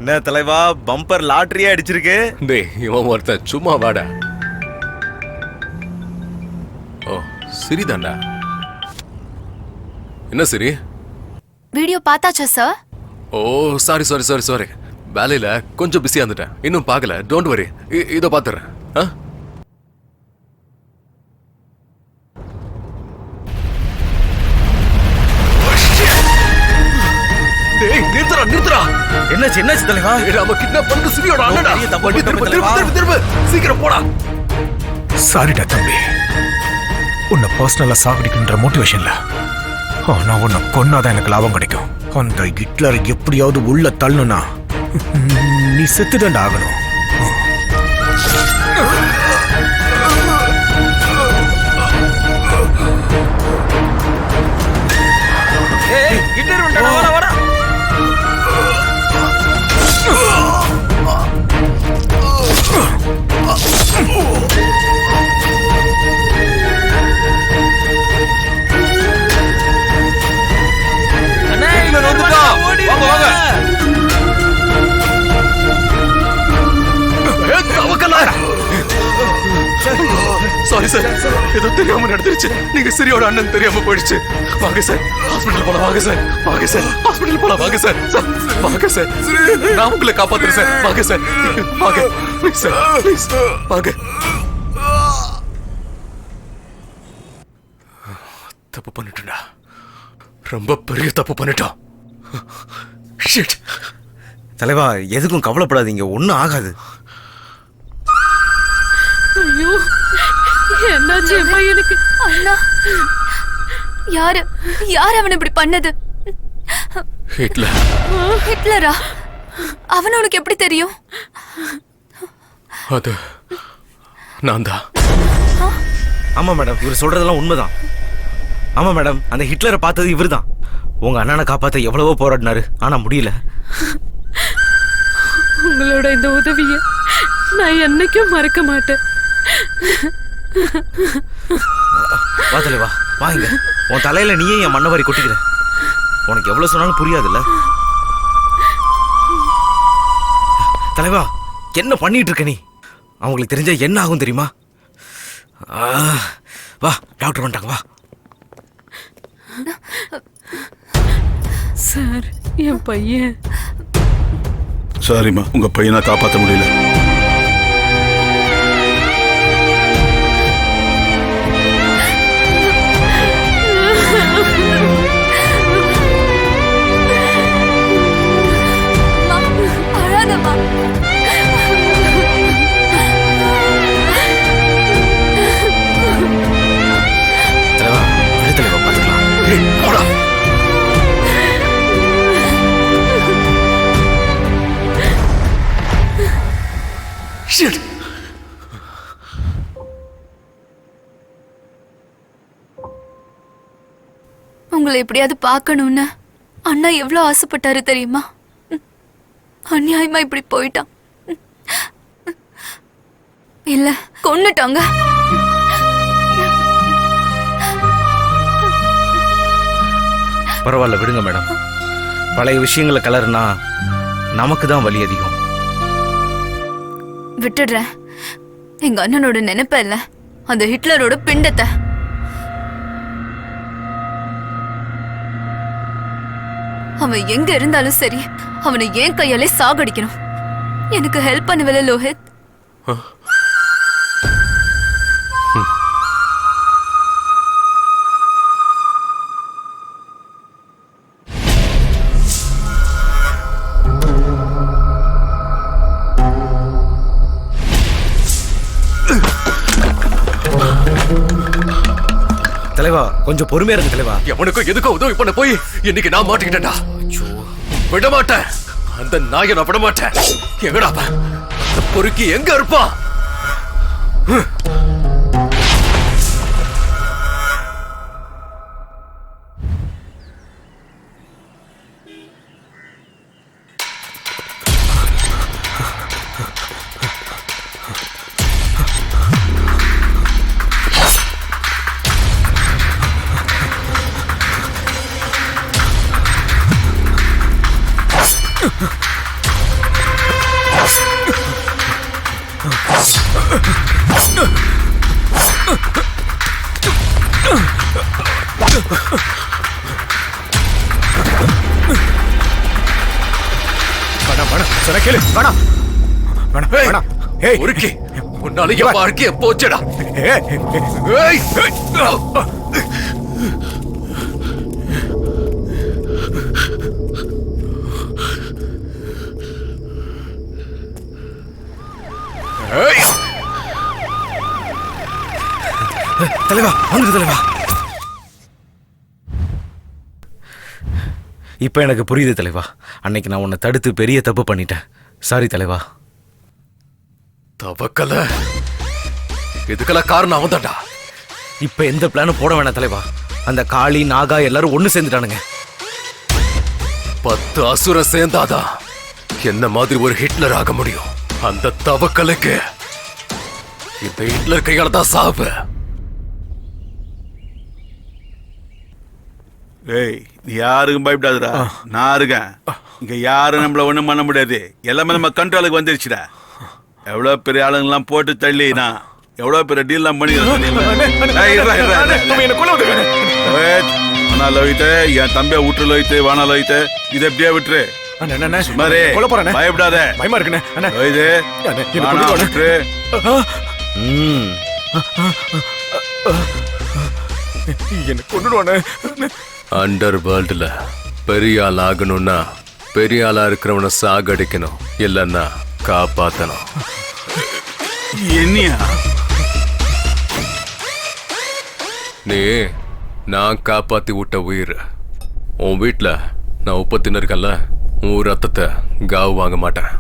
என்ன தலைவா, பம்பர் லாட்டரியா அடிச்சிருக்கு? டேய், இவன் ஒருத்தன் சும்மா வாடா. ஓ, சரிதான்டா. என்ன சரி? வீடியோ பார்த்தாச்சா சார்? ஓ, சாரி சாரி சாரி சாரி, வேலையில கொஞ்சம் பிஸியா இருந்துட்டேன், இன்னும் பார்க்கல. டோன்ட் வரி, இதோ பார்த்துறேன். நிறுத்துறா. என்னாச்சு என்னாச்சு தலைவா? நாம கிட்னாப் பண்ணது சிரியோட அண்ணனா. திரும்ப சீக்கிரம் போடா. சாரிடா தம்பி, உன்னை பர்சனலா சாகடிக்கின்ற மோட்டிவேஷன்ல. ஆனா உன்னை கொன்னாதான் எனக்கு லாபம் கிடைக்கும். அந்த ஹிட்லரை எப்படியாவது உள்ள தள்ளணும்னா நீ செத்துதான் ஆகணும். ஹிட்லர் வந்துட்டானா, வாடா வாடா. அண்ணே, ஹிட்லர் வந்துட்டான். வாங்க வாங்க. சாரி சார், ஏதோ தெரியாம நடந்துருச்சு. நீங்க சிரியோட அண்ணன் தெரியாம போயிடுச்சு. வாங்க சார், ஹாஸ்பிடல் போலாம். வாங்க சார், வாங்க சார், ஹாஸ்பிடல் போலாம். வாங்க சார், வாங்க சார், நான் உங்களை காப்பாத்துறேன் சார். வாங்க சார், வாங்க ப்ளீஸ் சார், ப்ளீஸ் வாங்க. தப்பு பண்ணிட்டா, ரொம்ப பெரிய தப்பு பண்ணிட்டோம். ஷிட். தலைவா, எதுக்கும் கவலைப்படாதீங்க, ஒன்றும் ஆகாது. ஐயோ, என்னாச்சு என் பையனுக்கு? அண்ணா, யாரு அவன் இப்படி பண்ணது? ஹிட்லர். ஹிட்லரா? அவன் உனக்கு எப்படி தெரியும்? அது நான் தான். ஆமா மேடம், இவர் சொல்றதெல்லாம் உண்மைதான். ஆமா மேடம், அந்த ஹிட்லரை பார்த்தது இவர் தான். உங்க அண்ணனை காப்பாத்த எவ்வளவோ போராடினாரு, ஆனா முடியல. உங்களோட இந்த உதவியை நான் என்னைக்கும் மறக்க மாட்டேன். வா தலைவா, வாங்க. உன் தலையில நீயே என் மண்ணவாரி கொட்டிக்கிற. உனக்கு எவ்வளவு சொன்னாலும் புரியாதுல்ல தலைவா. என்ன பண்ணிட்டு இருக்க நீ? அவங்களுக்கு தெரிஞ்சா என்ன ஆகும் தெரியுமா? வா, டாக்டர் வந்துட்டாங்க, வா. சார், என் பையன். சாரிம்மா, உங்க பையனை காப்பாற்ற முடியல. அழாதம்மா. தலைவா, விடு தலைவா, பார்த்துக்கலாம். போடா. ஷிட். உங்களை எப்படியாவது பார்க்கணும்னு அண்ணா எவ்வளவு ஆசைப்பட்டாரு தெரியுமா? அநியாயமா இப்படி போயிட்டான். இல்ல, கொன்னுட்டாங்க. பரவாயில்ல, விடுங்க மேடம். பழைய விஷயங்களை கலர்னா நமக்கு தான் வலி அதிகம். விட்டுடுறேன். எங்க அண்ணனோட நினைப்ப இல்ல, அந்த ஹிட்லரோட பிண்டத்தை. அவன் எங்க இருந்தாலும் சரி, அவனை ஏன் கையாலே சாகடிக்கணும். எனக்கு ஹெல்ப் பண்ணுவல லோஹித்? தலைவா, கொஞ்சம் பொறுமையா இருக்கு தலைவா. எவனுக்கும் எதுக்கும் உதவி பண்ண போய் இன்னைக்கு நான் மாட்டிக்கிட்டேன்டா. விட மாட்டேன், அந்த நாயை நான் விட மாட்டேன். எங்கடா அந்த பொறுக்கி எங்க இருப்பா? உன்னால என் வாழ்க்கைய போச்சடா. தலைவா வந்துடு தலைவா. இப்ப எனக்கு புரியுது தலைவா. அன்னைக்கு நான் உன்னை தடுத்து பெரிய தப்பு பண்ணிட்டேன். சாரி தலைவா. தவக்கல இதுக்கெல்லாம் காரணம் அவன் தான்டா. இப்ப எந்த பிளானும் போட வேணாம் தலைவா. அந்த காளி நாகா எல்லாரும் ஒண்ணு சேர்ந்துட்டானுங்க. 10 அசுரம் சேர்ந்தாதான் என்ன மாதிரி ஒரு ஹிட்லர் ஆக முடியும். அந்த தவக்கலுக்கு இந்த ஹிட்லர் கையால தான் சாவு. ஏய், நீ யாருக்கும் பயப்படாதுடா. நான் இருக்கேன். இங்க யாரும் நம்மள ஒண்ணும் பண்ண முடியாது. எல்லாமே நம்ம கண்ட்ரோலுக்கு வந்துருச்சுடா. எவ்வளவு பெரிய ஆளுங்கெல்லாம் போட்டு தள்ளி நான் எவ்வளவு பெரிய டீல்லாம் பண்ணிக்கிறேன். என் தம்பியை விட்டு லோயித்து வானா லோயித்து இதை எப்படியா விட்டுரு. பயப்படாத. அண்டர் வேர்ல்டுல பெரிய ஆள் ஆகணும்னா பெரிய ஆளா இருக்கிறவனை சாகடிக்கணும், இல்லைன்னா காப்பாத்தணும். என்னையா நீ நான் காப்பாத்தி விட்ட உயிர். உன் வீட்டுல நான் உப்பு தின்னுருக்கேன்ல, உன் ரத்தத்தை காவு வாங்க மாட்டேன்.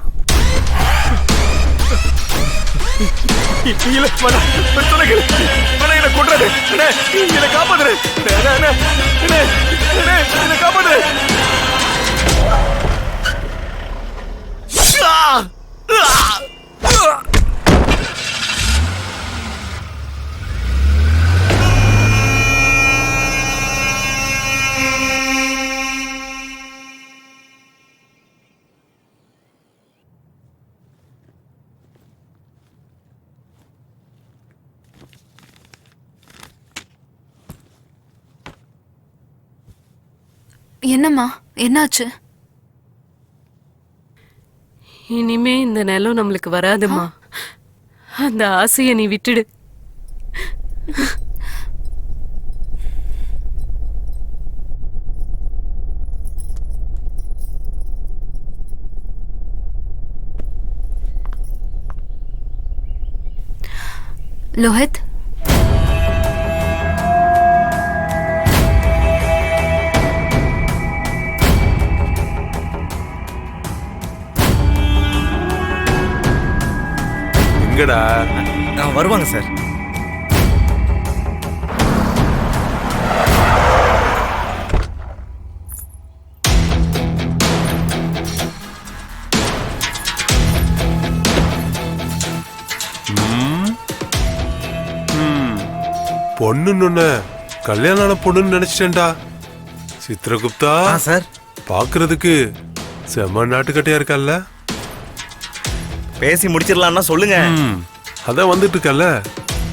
என்னம்மா, என்னாச்சு? இனிமே இந்த நிலம் நம்மளுக்கு வராதுமா. அந்த ஆசையை நீ விட்டுடு. லோஹித், எங்கடா? வருவாங்க சார். பொண்ணுன்னு கல்யாணம் பொண்ணுன்னு நினைச்சிட்டேன்டா. சித்ரகுப்தா சார், பாக்குறதுக்கு செம்ம நாட்டுக்கட்டையா இருக்கல்ல. பேசி முடிச்சிடலாம்னா சொல்லுங்க. அதான் வந்துட்டு இருக்கல்ல,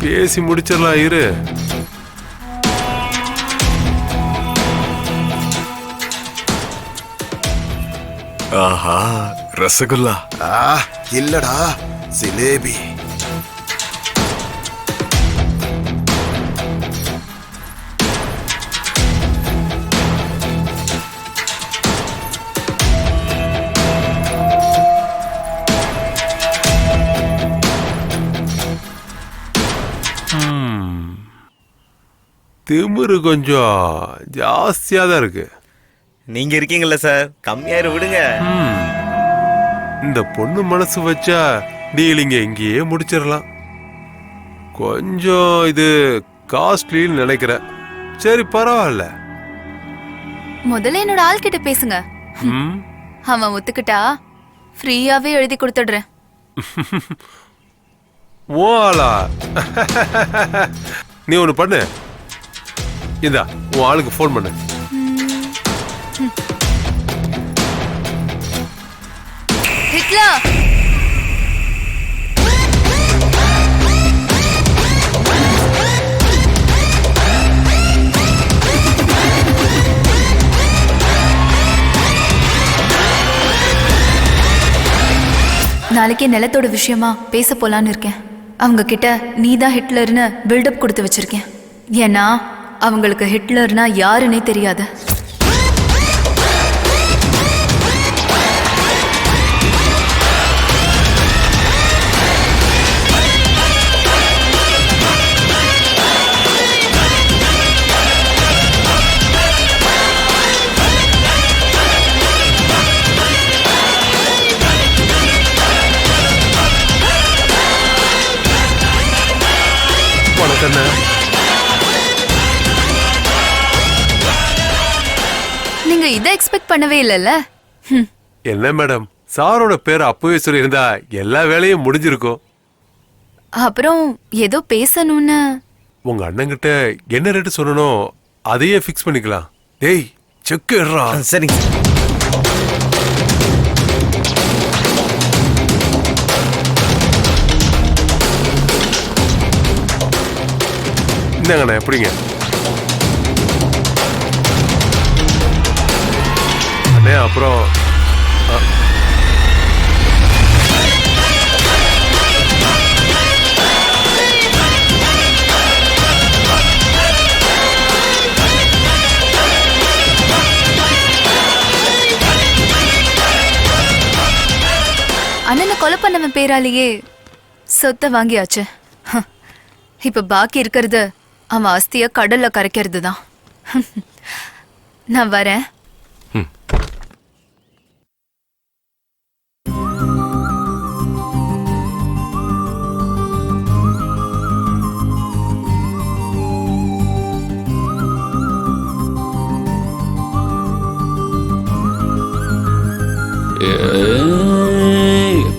பேசி முடிச்சிடலாம். இரு. ஆஹா, ரசகுல்லா. இல்லடா, ஜிலேபி. திமிரு கொஞ்சம் ஜாஸ்தியா தான் இருக்கு. நீங்க இருக்கீங்கல்ல சார், கம்மியாயிரு விடுங்க. இந்த பொண்ணு மனசு வச்சா டீலிங்க இங்கேயே முடிச்சிடலாம். கொஞ்சம் இது காஸ்ட்லின்னு நினைக்கிறேன். சரி, பரவாயில்ல. முதல்ல என்னோட ஆள் கிட்ட பேசுங்க. அவன் ஒத்துக்கிட்டா ஃப்ரீயாவே எழுதி கொடுத்துடுறேன். ஓலா, நீ ஒண்ணு பண்ணு. இதா உன் ஆளுக்கு போன் பண்ணு. ஹிட்லர், நாளைக்கே நிலத்தோட விஷயமா பேச போலான்னு இருக்கேன். அவங்க கிட்ட நீதான் ஹிட்லர்னு பில்டப் கொடுத்து வச்சிருக்கேன். ஏன்னா அவங்களுக்கு ஹிட்லர்னா யாருன்னே தெரியாது. நீங்க இதை எக்ஸ்பெக்ட் பண்ணவே இல்லைல்ல? என்ன மேடம், சாரோட பேர் அப்பவே சொல்லியிருந்தா எல்லா வேலையும் முடிஞ்சிருக்கும். அப்புறம் ஏதோ பேசணும்னு. உங்க அண்ணங்கிட்ட என்ன ரேட்டு சொல்லணும் அதையே ஃபிக்ஸ் பண்ணிக்கலாம். டேய் செக் எடுறா. சரிங்க. இந்தாங்கண்ணா, எப்படிங்க அண்ணே? அப்புறம் அண்ணனை கொலை பண்ணவன் பேராலேயே சொத்தை வாங்கியாச்சு. இப்ப பாக்கி இருக்கிறது அவன் ஆஸ்திய கடல்ல கரைக்கிறது தான். நான் வரேன்.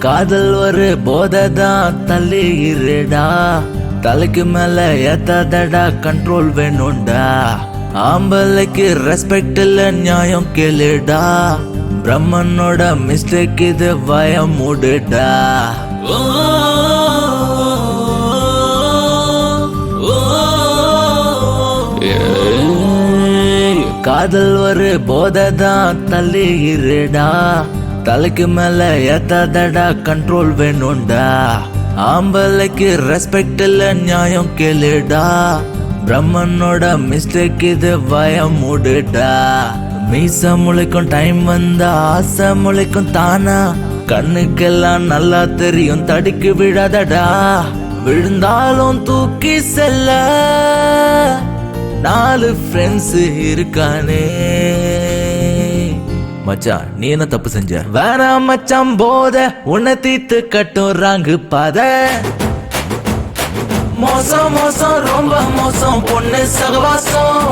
காதல் ஒரு போதைதான், தள்ளி இருடா, தலைக்கு மேல ஏத்தாதடா, கண்ட்ரோல் வேணும்டா, ஆம்பளைக்கு ரெஸ்பெக்ட் இல்ல நியாயம் கேளுடா, பிரம்மனோட மிஸ்டேக் இது பயம் மூடுடா. காதல் ஒரு போதைதான், தள்ளி இருடா, தலைக்கு மேல ஏத்தாதடா, கண்ட்ரோல் வேணும்டா, ஆம்பளைக்கு ரெஸ்பெக்ட் இல்ல நியாயம் கேளுடா, பிரம்மனோட மிஸ்டேக் இது பயம் மூடுடா. மீச முளைக்கும் டைம் வந்தா ஆசை முளைக்கும் தானா, கண்ணுக்கெல்லாம் நல்லா தெரியும் தடுக்கி விடாதடா, விழுந்தாலும் தூக்கி செல்ல 4 ஃப்ரெண்ட்ஸ் இருக்கானே. மச்சான் நீ என்ன தப்பு செஞ்ச? வேணாம் மச்சான் போத உன்னை தீத்து கட்டும் ராங்கு பாத, மோசம் மோசம் ரொம்ப மோசம் பொண்ணு சகவாசம்,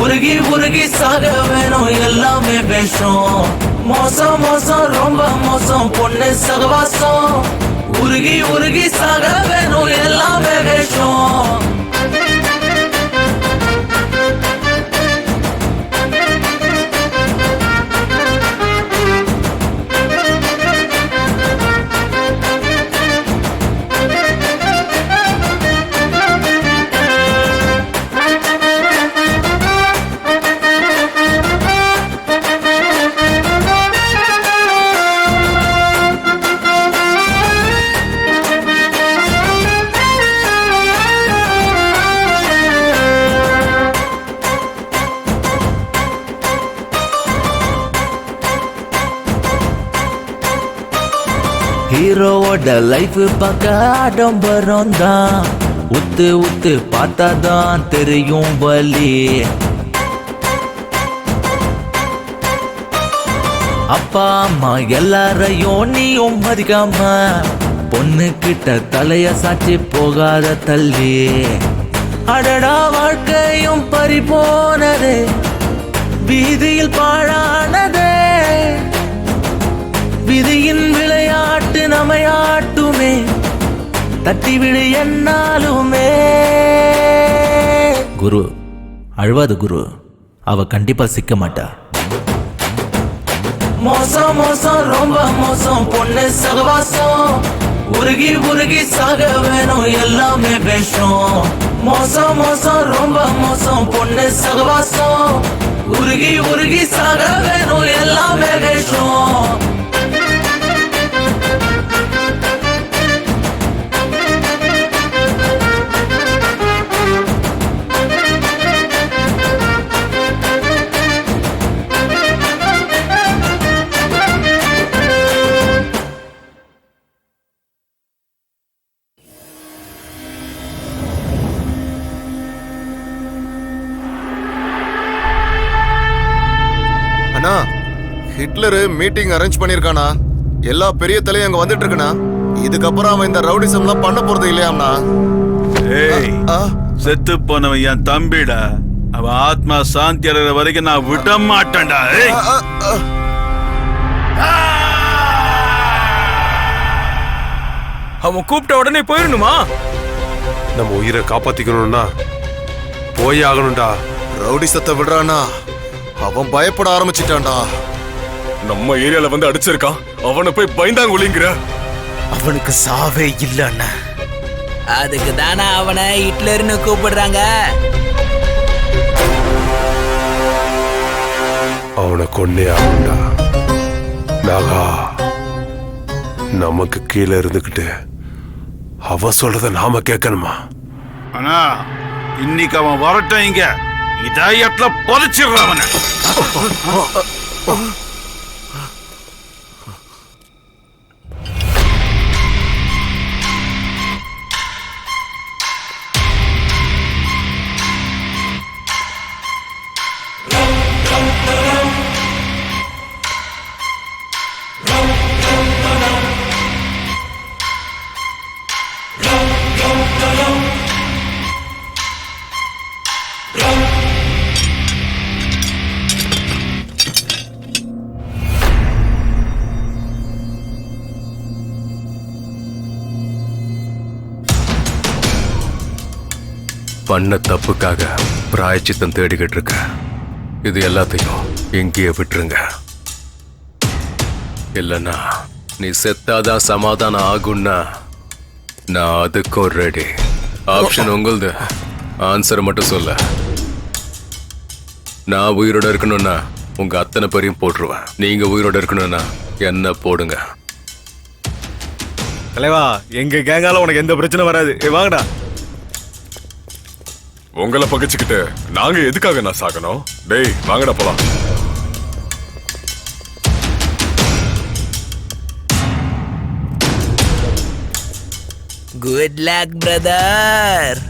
உருகி உருகி சாக வேணும் எல்லாமே வேஷம், மோசம் மோசம் ரொம்ப மோசம் பொண்ணு சகவாசம், உருகி உருகி சாக வேணும் எல்லாமே வேஷம். ஹீரோவோட லைஃப் பார்க்க ஆடம்பரம் தான், உத்து உத்து பார்த்தாதான் தெரியும் வலி, அப்பா அம்மா எல்லாரையும் நீயும் மதிக்காம பொண்ணு கிட்ட தலைய சாட்சி போகாத தள்ளி, அடடா வாழ்க்கையும் பறி போனதே, வீதியில் பாழானதே, விதியின் விளையாட்டு நமையாட்டுமே, தட்டிவிடு என்னாலுமே. குரு அழுவாது குரு, அவ கண்டிப்பா சிக்க மாட்டா. மோசம் மோசம் ரொம்ப மோசம் பொண்ணு சகவாசம், உருகி உருகி சாக வேணும் எல்லாமே வேஷம், மோசம் மோசம் ரொம்ப மோசம் பொண்ணு சகவாசம், உருகி உருகி சாக வேணும் எல்லாமே வேஷம். அண்ணா, ஹிட்லர் மீட்டிங் அரேஞ்ச் பண்ணிருக்கானா? எல்லா பெரிய தலையும் அங்க வந்துட்டு இருக்குண்ணா. இதுக்கப்புறம் அவன் இந்த ரவுடிசம்லாம் பண்ண போறது இல்லையாம்ண்ணா? ஏய், செத்து போனவன் என் தம்பிடா, அவ ஆத்மா சாந்தி அடைகிற வரைக்கும் நான் விட மாட்டேன்டா. ஏய். அவன் கூப்பிட்ட உடனே போயிடணுமா? நம்ம உயிரை காப்பாத்திக்கணும்னா போய் ஆகணும்டா. ரவுடி சத்த விடுறானா? அவன் பயப்பட ஆரம்பிச்சிட்டான்டா. நம்ம ஏரியால வந்து அடிச்சிருக்கான், அவனை போய் பயந்தாங்குழிங்கிற. அவனுக்கு சாவே இல்ல. அதுக்கு தானே அவனை ஹிட்லர்னு கூப்பிடுறாங்க. அவனை கொன்னே ஆகும்டா. நாகா, நமக்கு கீழே இருந்துகிட்டு அவ சொல்றத நாம கேட்கணுமா? ஆனா இன்னைக்கு அவன் வரட்டும், இங்க இதயத்துல புதைச்சிடுறான் அவனை. பண்ண தப்புக்காக பிராயச்சித்தம் தேடிக்கிட்டு இருக்க. இது எல்லாத்தையும் எங்கேயே விட்டுருங்க. இல்லைன்னா நீ செத்தாதான் சமாதானம் ஆகும்னா நான் அதுக்கும் ரெடி. ஆப்ஷன் உங்களுது. ஆன்சர் மட்டும் சொல்ல. நான் உயிரோட இருக்கணும்னா உங்க அத்தனை பேரையும் போட்டுருவேன். நீங்க உயிரோட இருக்கணும்னா என்ன போடுங்க. தலைவா, எங்க கேங்கால உனக்கு எந்த பிரச்சனை வராது. வாங்கடா. உங்களை பகைச்சுக்கிட்டு நாங்க எதுக்காக நான் சாகணும்? டேய் வாங்கடா போலாம். Good luck brother.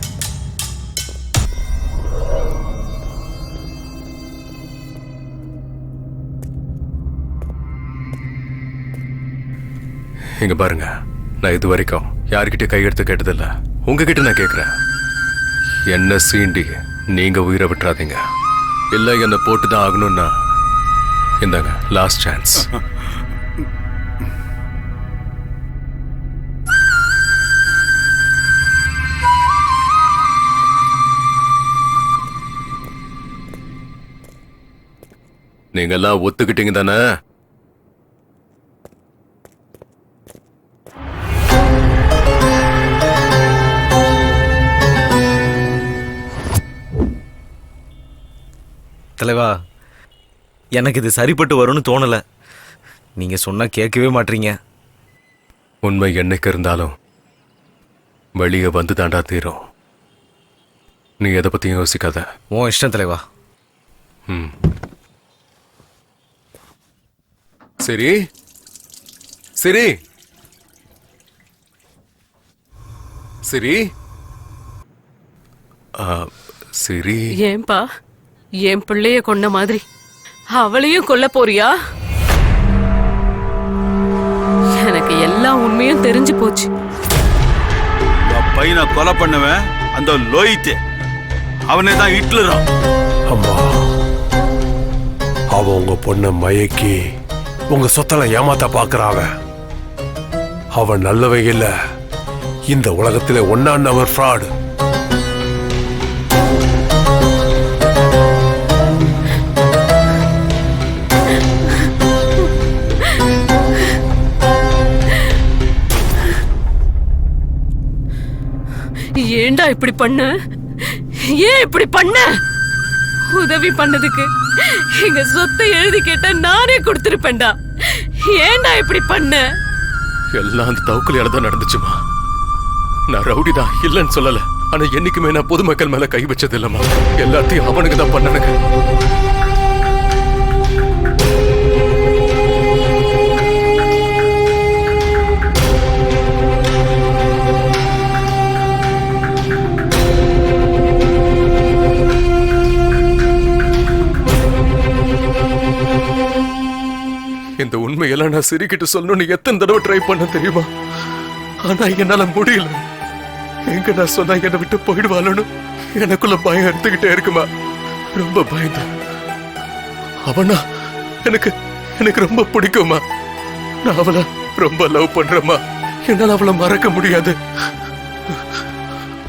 இங்க பாருங்க, நான் இது வரைக்கும் யாருக்கிட்ட கையெடுத்து கேட்டதில்ல. உங்ககிட்ட நான் கேட்கிறேன், என்ன சீண்டி நீங்க உயிரை விட்டுறாதீங்க. இல்ல என்ன போட்டுதான் ஆகணும்னா இந்தாங்க லாஸ்ட் சான்ஸ். நீங்க எல்லாம் ஒத்துக்கிட்டீங்க தானே? தலைவா, எனக்கு இது சரிப்பட்டு வரும்னு தோணல. நீங்க சொன்னா கேட்கவே மாட்டீங்க. உண்மை என்னைக்கு இருந்தாலும் வெளியே வந்து தாண்டா தீரும். நீ எதை பத்தியும் யோசிக்காத. உன் இஷ்டம் தலைவா. சரி சரி சரி சரி. ஏன்பா என் பிள்ளைய கொன்ன மாதிரி அவளையும் கொல்ல போறியா? எனக்கு எல்லா உண்மையும் தெரிஞ்சு போச்சு. பையனை கொலை பண்ணுவேன் அந்த லோயித்தே, அவனே தான் ஹிட்லரா. அம்மா, அவ உங்க பொண்ண மயக்கி உங்க சொத்தெல்லாம் ஏமாத்த பாக்குறாவ. அவன் நல்லவங்க இல்ல, இந்த உலகத்திலே ஒன்னா நம்பர் ஃப்ராடு. ஏண்டா இப்படி பண்ண? ஏன் இப்படி பண்ண? உதவி பண்ணதுக்கு எங்க சொத்தை எழுதி கேட்டா நானே கொடுத்திருப்பேன்டா. ஏண்டா இப்படி பண்ண? எல்லாம் அந்த தவுக்கலையால தான் நடந்துச்சுமா. நான் ரவுடி தான் இல்லைன்னு சொல்லல. ஆனா என்னைக்குமே நான் பொதுமக்கள் மேல கை வச்சது இல்லம்மா. எல்லாத்தையும் அவனுக்கு தான் பண்ணனுங்க. இந்த உண்மையெல்லாம் நான் சிரிக்கிட்டு சொல்லணும்னு எத்தனை தடவை ட்ரை பண்ண தெரியுமா? ஆனா என்னால முடியல. எங்க நான் சொன்னா என்னை விட்டு போயிடுவாளு எனக்குள்ள பயம் எடுத்துக்கிட்டே இருக்குமா. ரொம்ப பயந்தேன். அவனா எனக்கு எனக்கு ரொம்ப பிடிக்குமா. நான் அவளை ரொம்ப லவ் பண்றேம்மா. என்னால அவளை மறக்க முடியாது.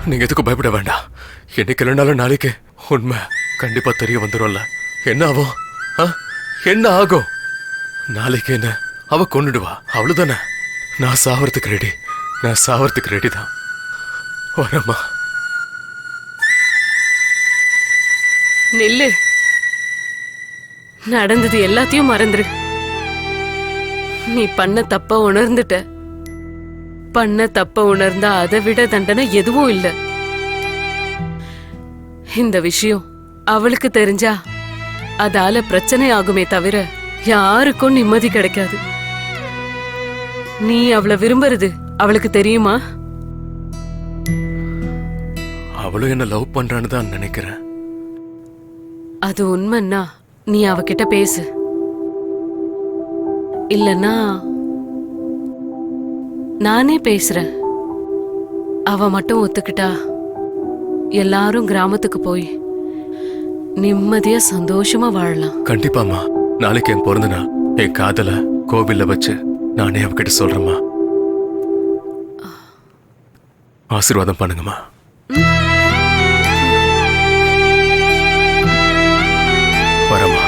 நீங்க எதுக்கும் பயப்பட வேண்டாம். என்னைக்கு இல்லைனாலும் நாளைக்கு உண்மை கண்டிப்பா தெரிய வந்துடும்ல. என்ன ஆகும்? என்ன ஆகும்? நாளைக்கு என்ன அவ கொன்னுடுவா, அவ்வளவுதானே. நான் சாவறதுக்கு ரெடி தான். வரம்மா. நில்லு. நடந்தது எல்லாத்தையும் மறந்துரு. நீ பண்ண தப்ப உணர்ந்துட்ட. பண்ண தப்ப உணர்ந்தா அதை விட தண்டனை எதுவும் இல்ல. இந்த விஷயம் அவளுக்கு தெரிஞ்சா அதால பிரச்சனை ஆகுமே தவிர யாருக்கும் நிம்மதி கிடைக்காது. நீ அவளை விரும்புறது அவளுக்கு தெரியுமா? அவளும் என்ன லவ் பண்றான்னு தான் நினைக்கிறேன். அது உண்மைன்னா நீ அவகிட்ட பேசு. இல்லன்னா நானே பேசுறேன். அவ மட்டும் ஒத்துக்கிட்டா எல்லாரும் கிராமத்துக்கு போய் நிம்மதியா சந்தோஷமா வாழலாம். கண்டிப்பாமா. நாளைக்கு என் பிறந்த நாள். என் காதல கோவில்ல வச்சு நானே அவகிட்ட சொல்றேம்மா. ஆசீர்வாதம் பண்ணுங்கம்மா. வரமா.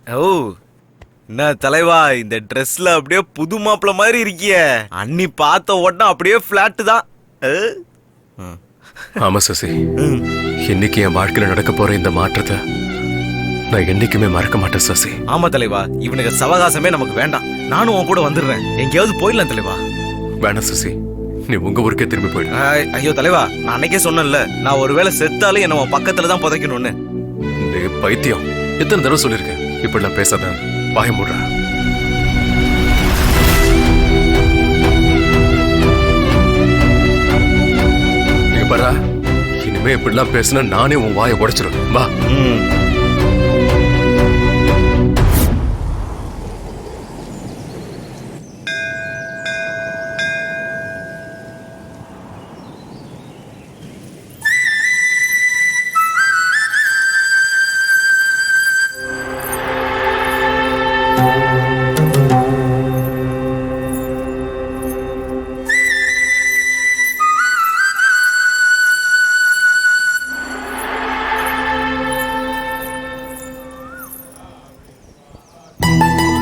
ஓ என்ன தலைவா, இந்த ட்ரெஸ்ல அப்படியே புது மாப்பிள்ள மாதிரி இருக்கிய. அண்ணி பார்த்த உடனே அப்படியே பிளாட் தான். ஆமா சசி, இன்னைக்கு என் வாழ்க்கையில நடக்க போற இந்த மாற்றத்தை நான் என்னைக்குமே மறக்க மாட்டேன் சசி. ஆமா தலைவா, இவனுக்கு சவகாசமே நமக்கு வேண்டாம். நானும் உன் கூட வந்துடுறேன். எங்கேயாவது போயிடலாம் தலைவா. வேணாம் சசி, நீ உங்க ஊருக்கே திரும்பி போயிடு. ஐயோ தலைவா, நான் அன்னைக்கே சொன்னேன்ல, நான் ஒருவேளை செத்தாலும் என்ன உன் பக்கத்துல தான் புதைக்கணும்னு. பைத்தியம், எத்தனை தடவை சொல்லிருக்கேன். இப்படிலாம் பேசாத, வாய மூடுற. பாரா, இனிமே இப்படிலாம் பேசினா நானே உன் வாயை உடைச்சிடும். வா.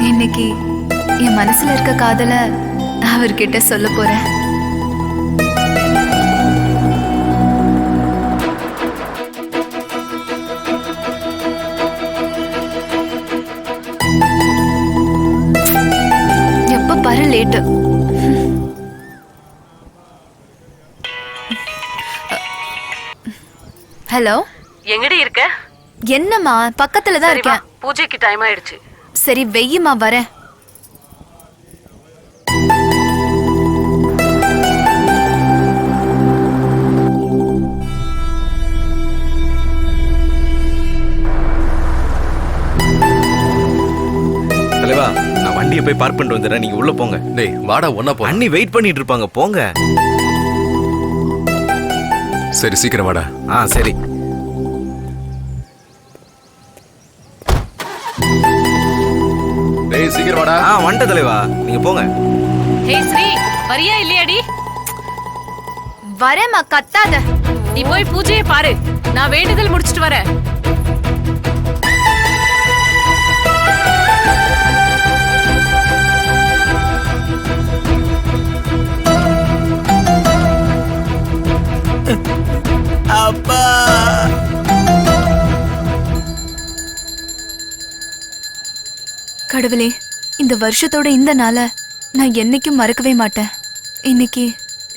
இன்னைக்கு என் மனசுல இருக்க காதல அவர்கிட்ட சொல்ல போறேன். எப்ப பாரு லேட்டு. ஹலோ, எங்கடி இருக்க? என்னம்மா, பக்கத்துல தான் இருக்கேன். பூஜைக்கு டைம் ஆயிடுச்சு. சரி வெய்யுமா, வரேன். தலைவா, நான் வண்டியை போய் பார்க் பண்ணிட்டு வந்துடுறேன். நீங்க உள்ள போங்க. டேய் வாடா, ஒன்னா போ. அண்ணி வெயிட் பண்ணிட்டு இருப்பாங்க, போங்க. சரி சீக்கிரம் வாடா. சரி. டேய் சீக்கிரம் வாடா. வந்துட்ட தலைவா, நீங்க போங்க. ஹே ஸ்ரீ, வரியா இல்லையாடி? வரேம்மா, கத்தாத. நீ போய் பூஜையை பாரு, நான் வேண்டுதல் முடிச்சிட்டு வரேன். அப்பா, கடவுளே, இந்த வருஷத்தோட இந்த நாளை நான் என்னைக்கும் மறக்கவே மாட்டேன். இன்னைக்கு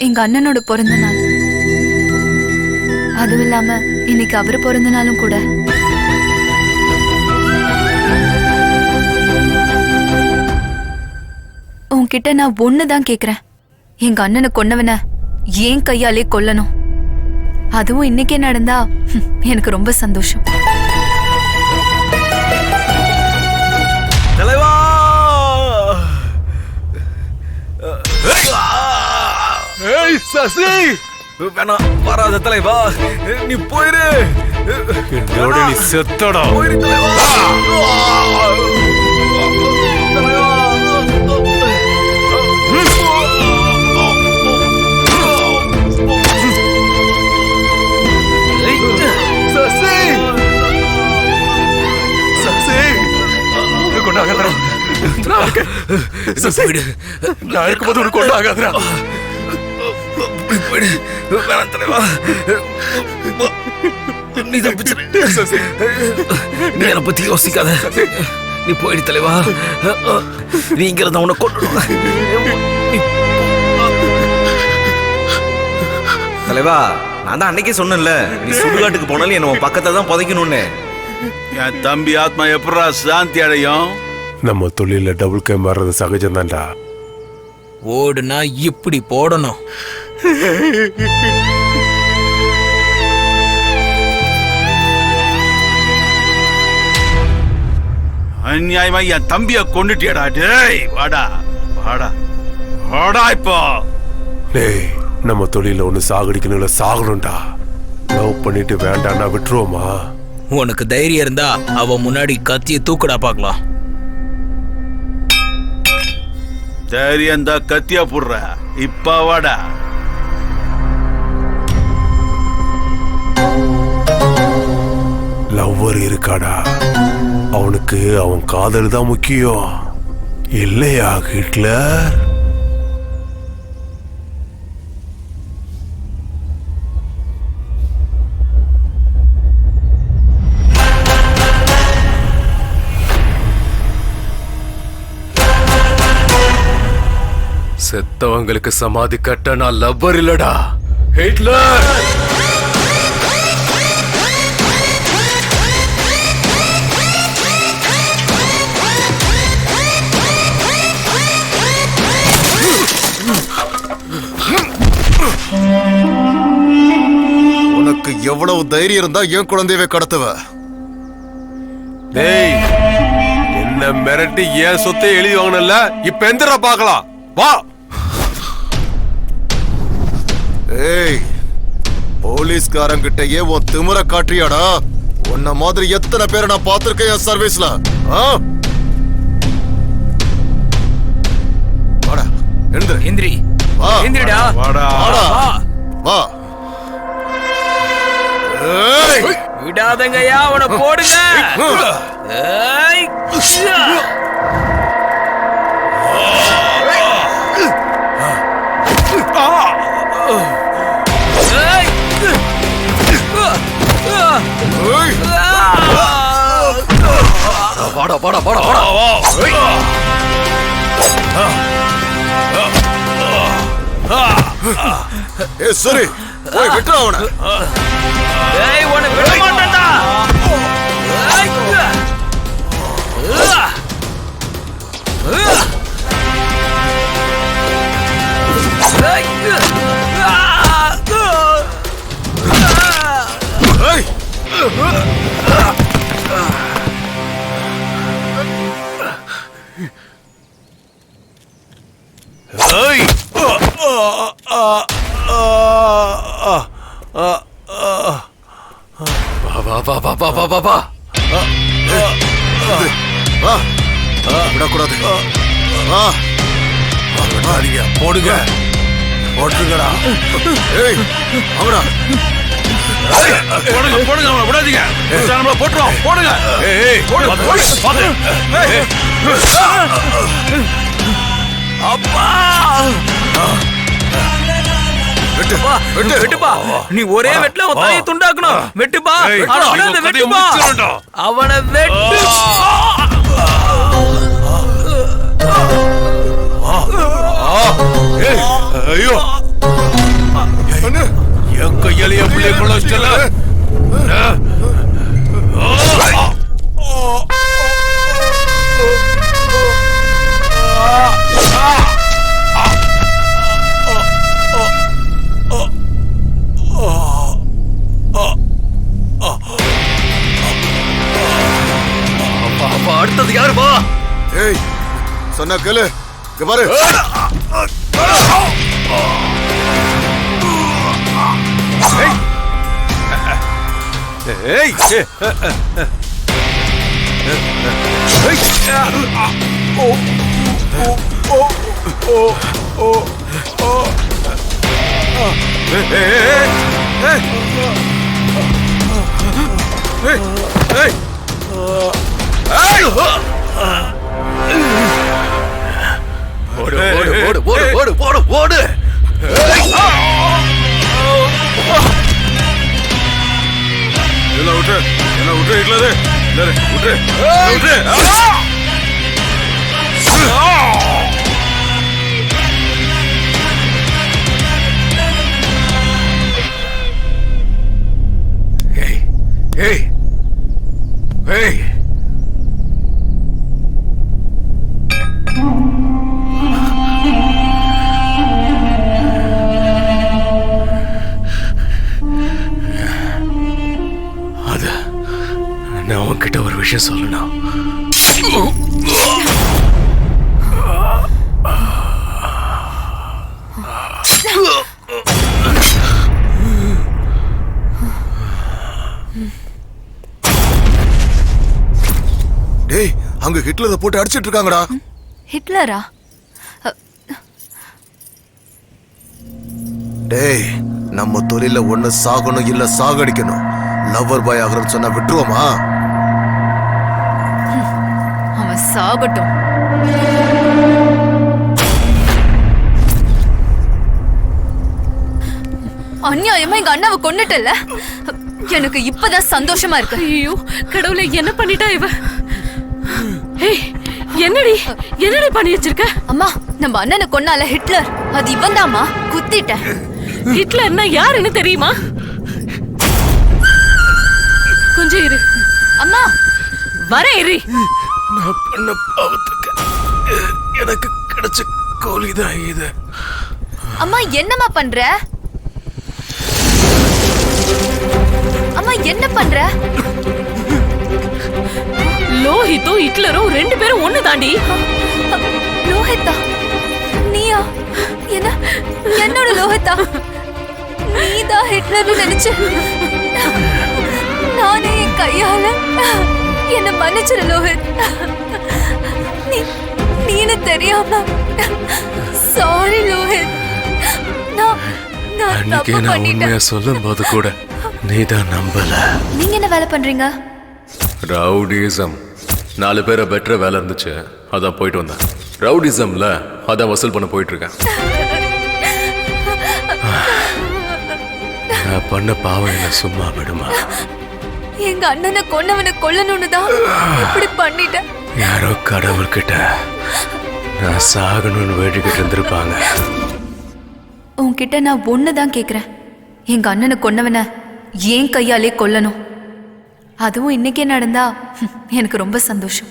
எங்க அண்ணனோட பிறந்த நாள். அதுவும் இல்லாம இன்னைக்கு அவர் பிறந்த நாளும் கூட. உன்கிட்ட நான் ஒண்ணுதான் கேக்குறேன். எங்க அண்ணனை கொன்னவன ஏன் கையாலே கொல்லணும். அதுவும் இன்னைக்கே நடந்தா எனக்கு ரொம்ப சந்தோஷம். சசி வேணாம் வராத தலைவா, நீ போயிரு. என்னோட நீ செத்தடா. போயிரு தலைவா. நான் இருக்கும்போது உனக்கு கொண்டு ஆகாதரா. நீ தப்பிச்சிரு. நீ என்னை பத்தி யோசிக்காத. நீ போயிடு தலைவா. நீ இங்க இருந்தா உன்னை கொண்டு தலைவா. நான் தான் அன்னைக்கே சொன்னேன்ல, நீ சுடுகாட்டுக்கு போனாலும் என்ன உன் பக்கத்துல தான் புதைக்கணும்னு. என் தம்பி ஆத்மா எப்படா சாந்தி அடையும்? நம்ம தொழில டபுள் கை மாறுறது சகஜம் தான்டா. ஓடுனா இப்படி போடணும். அநியாயமா என் தம்பிய கொண்டுட்டியடா. டேய் வாடா வாடா வாடா. இப்போ டேய், நம்ம தொழில ஒண்ணு சாகடிக்கணும்ல, சாகணும்டா. லவ் பண்ணிட்டு வேண்டாம்னா விட்டுருவோமா? உனக்கு தைரியம் இருந்தா அவ முன்னாடி கத்திய தூக்கடா பாக்கலாம். தைரியம் தான் கத்தியா போடுற. இப்ப வாடா. லவ்வர் இருக்காடா, அவனுக்கு அவன் காதல் தான் முக்கியம் இல்லையா ஹிட்லர்? செத்தவங்களுக்கு சமாதி கட்ட நான் லவ்வர் இல்லடா, ஹிட்லர். உனக்கு எவ்வளவு தைரியம் இருந்தா என் குழந்தையவே கடத்துவ? டேய், என்ன மிரட்டி ஏன் சொத்தை எழுதி வாங்கணும்ல, இப்ப எந்திரா பாக்கலாம். வா. ஏய், போலீஸ்காரங்கிட்டயே உன் திமிர காட்டுறியாடா? உன்ன மாதிரி எத்தனை பேரை நான் பார்த்திருக்கேன் என் சர்வீஸ்ல. வாடா, எழுந்திரு. எந்திரி. வா. எந்திரிடா. வாடா வாடா. வா. ஏய், விடாதங்கய்யா, அவனை போடுங்க. ஏய். வாடா வாடா வாடா வாடா. ஏய் சரி, போய் விட்டுற அவனை. ஏய், உன்னை விட மாட்டேன்டா. ஏய். ஏய். வா வா வா வா வா வா வா. விடக்கூடாது. போடுங்க, போட்டுங்கடா. ஏய், அவனா போடுங்க போடுங்க, அவனை விடாதீங்க. நம்மள போட்டுறோம். போடுங்க. ஏய், அப்பா. வெட்டுப்பா. நீ ஒரே வெட்டுல அவன் தலையை துண்டாக்கணும். வெட்டுப்பா. வெட்டுப்பா. அவனை வெட்டு. ஐயோ, என் கையால என் பிள்ளை கொள்ள. அடுத்தது யாருமா? ஏய், சொன்ன கேளு. இங்க பாரு. ஏய் ஓடு ஓடு ஓடு ஓடு ஓடு ஓடு எல்லாம் விட்டு இட்லரு விட்டு விட்டு ஏய் ஏய் ஏய் அது நான் உன்கிட்ட ஒரு விஷயம் சொல்லணும். டேய் அங்க ஹிட்லரை போட்டு அடிச்சிட்டு இருக்காங்கடா. ஹிட்லரா? டேய் நம்ம தொழில ஒண்ணு சாகணும் இல்ல சாகடிக்கணும். லவ்வர் பாய் ஆகிறன்னு சொன்னா விட்டுருவோமா? அவன் சாகட்டும். அநியாயமா எங்க அண்ணாவை கொன்னுட்டல. எனக்கு இப்பதான் சந்தோஷமா இருக்கு. ஐயோ கடவுளே, என்ன பண்ணிட்டா இவ? ஏய், என்னடி பண்ணி வச்சிருக்க? அம்மா, நம்ம அண்ணனை கொன்னால ஹிட்லர், அது இவன் தாமா. குத்திட்டேன். ஹிட்லர்னா யாருன்னு தெரியுமா? கொஞ்சம் இரு அம்மா. வர இரு. நான் பண்ண பாவத்துக்கு எனக்கு கிடைச்ச கூலிதான் இது. அம்மா என்னம்மா பண்ற? அம்மா என்ன பண்ற? லோஹித்தும் ஹிட்லரும் ரெண்டு பேரும் ஒண்ணு தாண்டி. லோஹித்தா? நீயா? என்ன என்னோட லோஹித்தா? நீதான் ஹிட்லர்னு நினைச்சு நானே என் கையால என்ன மன்னிச்சிரு லோஹித். நீனு தெரியாம சாரி லோஹித். நான் தப்பு பண்ணிட்டேன். உண்மையா சொல்லும் போது கூட நீதான் நம்பல. நீங்க என்ன வேலை பண்றீங்க? ரவுடிசம். 4 பேரை பெற்ற வேலை இருந்துச்சு, அதான் போயிட்டு வந்தேன். ரவுடிசம்ல அதான் வசூல் பண்ண போயிட்டு இருக்கேன். நான் பண்ண பாவம் என்ன சும்மா விடுமா? எங்க அண்ணனை கொன்னவனை கொல்லணும்னு தான் இப்படி பண்ணிட்டேன். யாரோ கடவுள்கிட்ட நான் சாகணும்னு வேண்டிக்கிட்டு இருந்திருப்பாங்க. உன்கிட்ட நான் ஒண்ணுதான் கேக்குறேன். எங்க அண்ணனை கொன்னவனை ஏன் கையாலே கொல்லணும். அதுவும் இன்னைக்கே நடந்தா எனக்கு ரொம்ப சந்தோஷம்.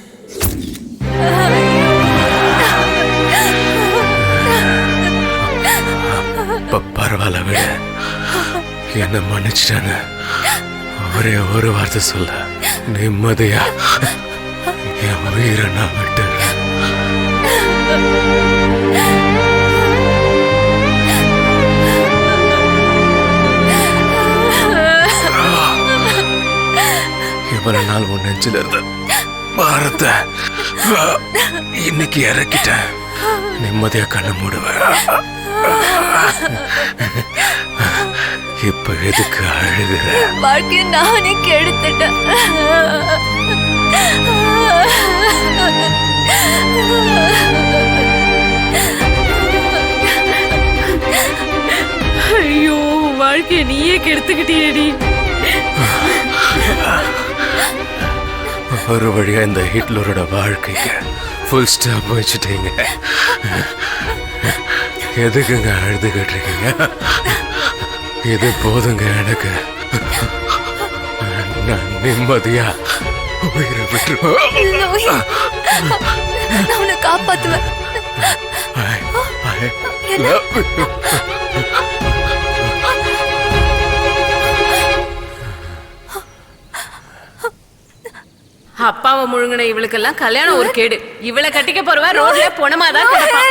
பரவாயில்ல விட, என்ன மன்னிச்சிட்டாங்க. ஒரே ஒரு வார்த்தை சொல்ல நிம்மதியா என் உயிரை நான் விட்டுறேன். இவ்வளவு நாள் உன் நெஞ்சில இருந்த பாரத்தை இன்னைக்கு இறக்கிட்டேன். நிம்மதியா கண்ண மூடுவேன். இப்ப எதுக்கு அழுகிற? வாழ்க்கைய நானே கெடுத்துட்டேன். ஐயோ, வாழ்க்கைய நீயே கெடுத்துக்கிட்டியேடி. ஒரு வழியா இந்த ஹிட்லரோட வாழ்க்கைக்கு ஃபுல் ஸ்டாப் வச்சுட்டீங்க. எதுக்குங்க அழுதுகிட்டு இருக்கீங்க? இது போதுங்க எனக்கு. நான் நிம்மதியா உயிரை விட்டுருவேன். நான் உன்னை காப்பாத்துவேன். அப்பாவை முழுங்கின இவளுக்கெல்லாம் கல்யாணம் ஒரு கேடு. இவளை கட்டிக்க போறவ ரோட்ல பொணமாதான் கிடப்பா.